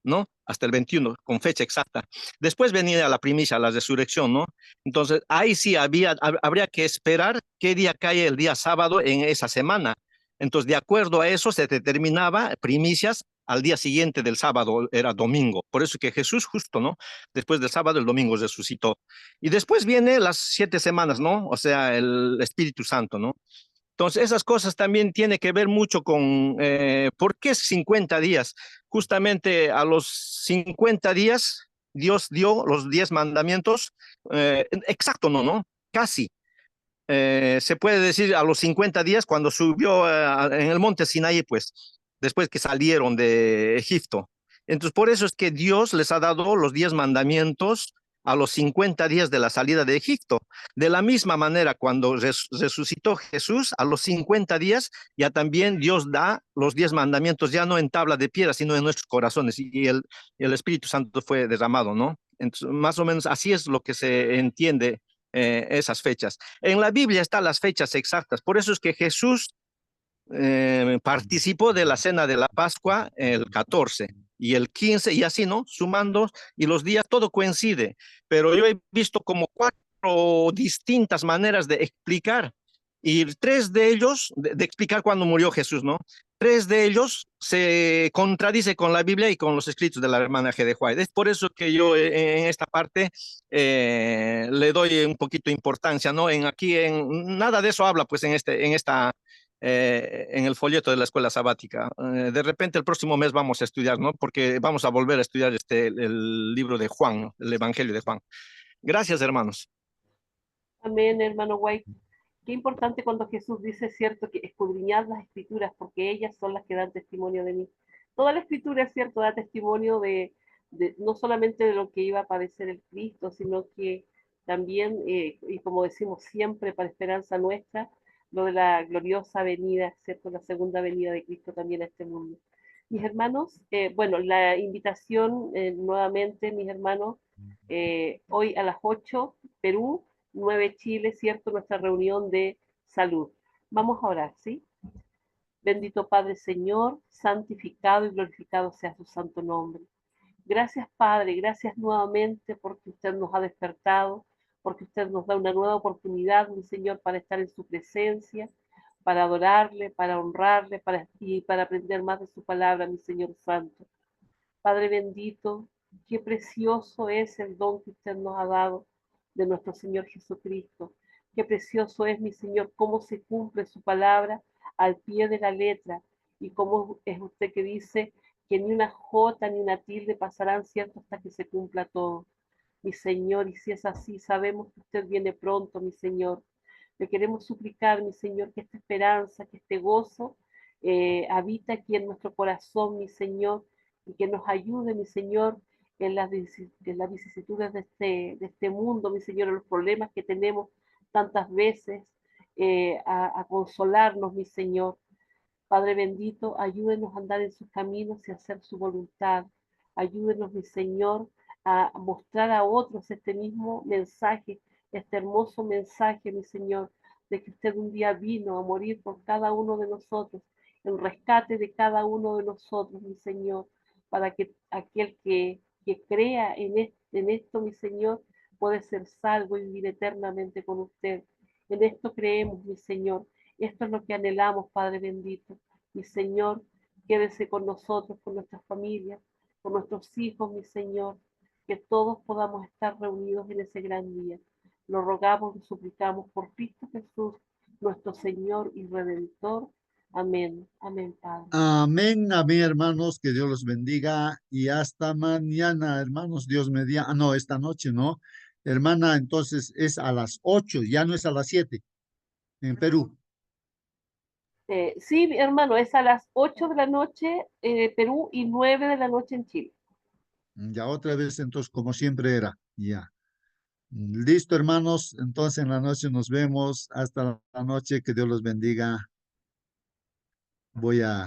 ¿no? Hasta el 21, con fecha exacta. Después venía la primicia, la resurrección, ¿no? Entonces, ahí sí habría que esperar qué día cae el día sábado en esa semana. Entonces, de acuerdo a eso, se determinaba primicias al día siguiente del sábado, era domingo. Por eso que Jesús justo, ¿no? Después del sábado, el domingo resucitó. Y después viene las 7 semanas, ¿no? O sea, el Espíritu Santo, ¿no? Entonces, esas cosas también tienen que ver mucho con por qué 50 días. Justamente a los 50 días, Dios dio los 10 mandamientos. Exacto, no, ¿no? Casi. Se puede decir a los 50 días cuando subió en el monte Sinaí, pues, después que salieron de Egipto. Entonces, por eso es que Dios les ha dado los 10 mandamientos a los 50 días de la salida de Egipto. De la misma manera, cuando resucitó Jesús, a los 50 días, ya también Dios da los 10 mandamientos, ya no en tabla de piedra, sino en nuestros corazones, y el Espíritu Santo fue derramado, ¿no? Entonces, más o menos así es lo que se entiende esas fechas. En la Biblia están las fechas exactas, por eso es que Jesús participó de la cena de la Pascua el 14 y el 15 y así, ¿no? Sumando y los días, todo coincide, pero yo he visto como 4 distintas maneras de explicar y 3 de ellos, de explicar cuándo murió Jesús, ¿no? 3 de ellos se contradice con la Biblia y con los escritos de la hermana G. de White. Es por eso que yo en esta parte le doy un poquito de importancia, ¿no? Nada de eso habla, pues, en el folleto de la escuela sabática. De repente el próximo mes vamos a estudiar, ¿no? Porque vamos a volver a estudiar el libro de Juan, ¿no? El Evangelio de Juan. Gracias, hermanos. Amén, hermano White. Qué importante cuando Jesús dice, cierto, que escudriñad las escrituras, porque ellas son las que dan testimonio de mí. Toda la escritura, es cierto, da testimonio no solamente de lo que iba a padecer el Cristo, sino que también, y como decimos siempre, para esperanza nuestra, lo de la gloriosa venida, cierto, la segunda venida de Cristo también a este mundo. Mis hermanos, bueno, la invitación nuevamente, mis hermanos, hoy a las 8, Perú, 9 Chile, ¿cierto? Nuestra reunión de salud. Vamos a orar, ¿sí? Bendito Padre Señor, santificado y glorificado sea su santo nombre. Gracias Padre, gracias nuevamente porque usted nos ha despertado, porque usted nos da una nueva oportunidad, mi Señor, para estar en su presencia, para adorarle, para honrarle y para aprender más de su palabra, mi Señor Santo. Padre bendito, qué precioso es el don que usted nos ha dado de nuestro Señor Jesucristo. Qué precioso es, mi Señor, cómo se cumple su palabra al pie de la letra y cómo es usted que dice que ni una jota ni una tilde pasarán, cierto, hasta que se cumpla todo. Mi Señor, y si es así, sabemos que usted viene pronto, mi Señor. Le queremos suplicar, mi Señor, que esta esperanza, que este gozo habita aquí en nuestro corazón, mi Señor, y que nos ayude, mi Señor, en las vicisitudes de este mundo, mi Señor, en los problemas que tenemos tantas veces, a consolarnos, mi Señor. Padre bendito, ayúdenos a andar en sus caminos y a hacer su voluntad. Ayúdenos, mi Señor, a mostrar a otros este mismo mensaje, este hermoso mensaje, mi Señor, de que usted un día vino a morir por cada uno de nosotros, en rescate de cada uno de nosotros, mi Señor, para que aquel que crea en esto, mi Señor, puede ser salvo y vivir eternamente con usted. En esto creemos, mi Señor. Esto es lo que anhelamos, Padre bendito. Mi Señor, quédese con nosotros, con nuestras familias. por nuestros hijos, mi Señor, que todos podamos estar reunidos en ese gran día. Lo rogamos y suplicamos por Cristo Jesús, nuestro Señor y Redentor. Amén. Amén, Padre. Amén, amén, hermanos, que Dios los bendiga y hasta mañana, hermanos, Dios me diga, no, esta noche, ¿no? Hermana, entonces es a las 8, ya no es a las 7 en Perú. Sí, hermano, es a las 8 de la noche Perú y 9 de la noche en Chile. Ya otra vez, entonces, como siempre era, ya. Listo, hermanos, entonces en la noche nos vemos, hasta la noche, que Dios los bendiga. Voy a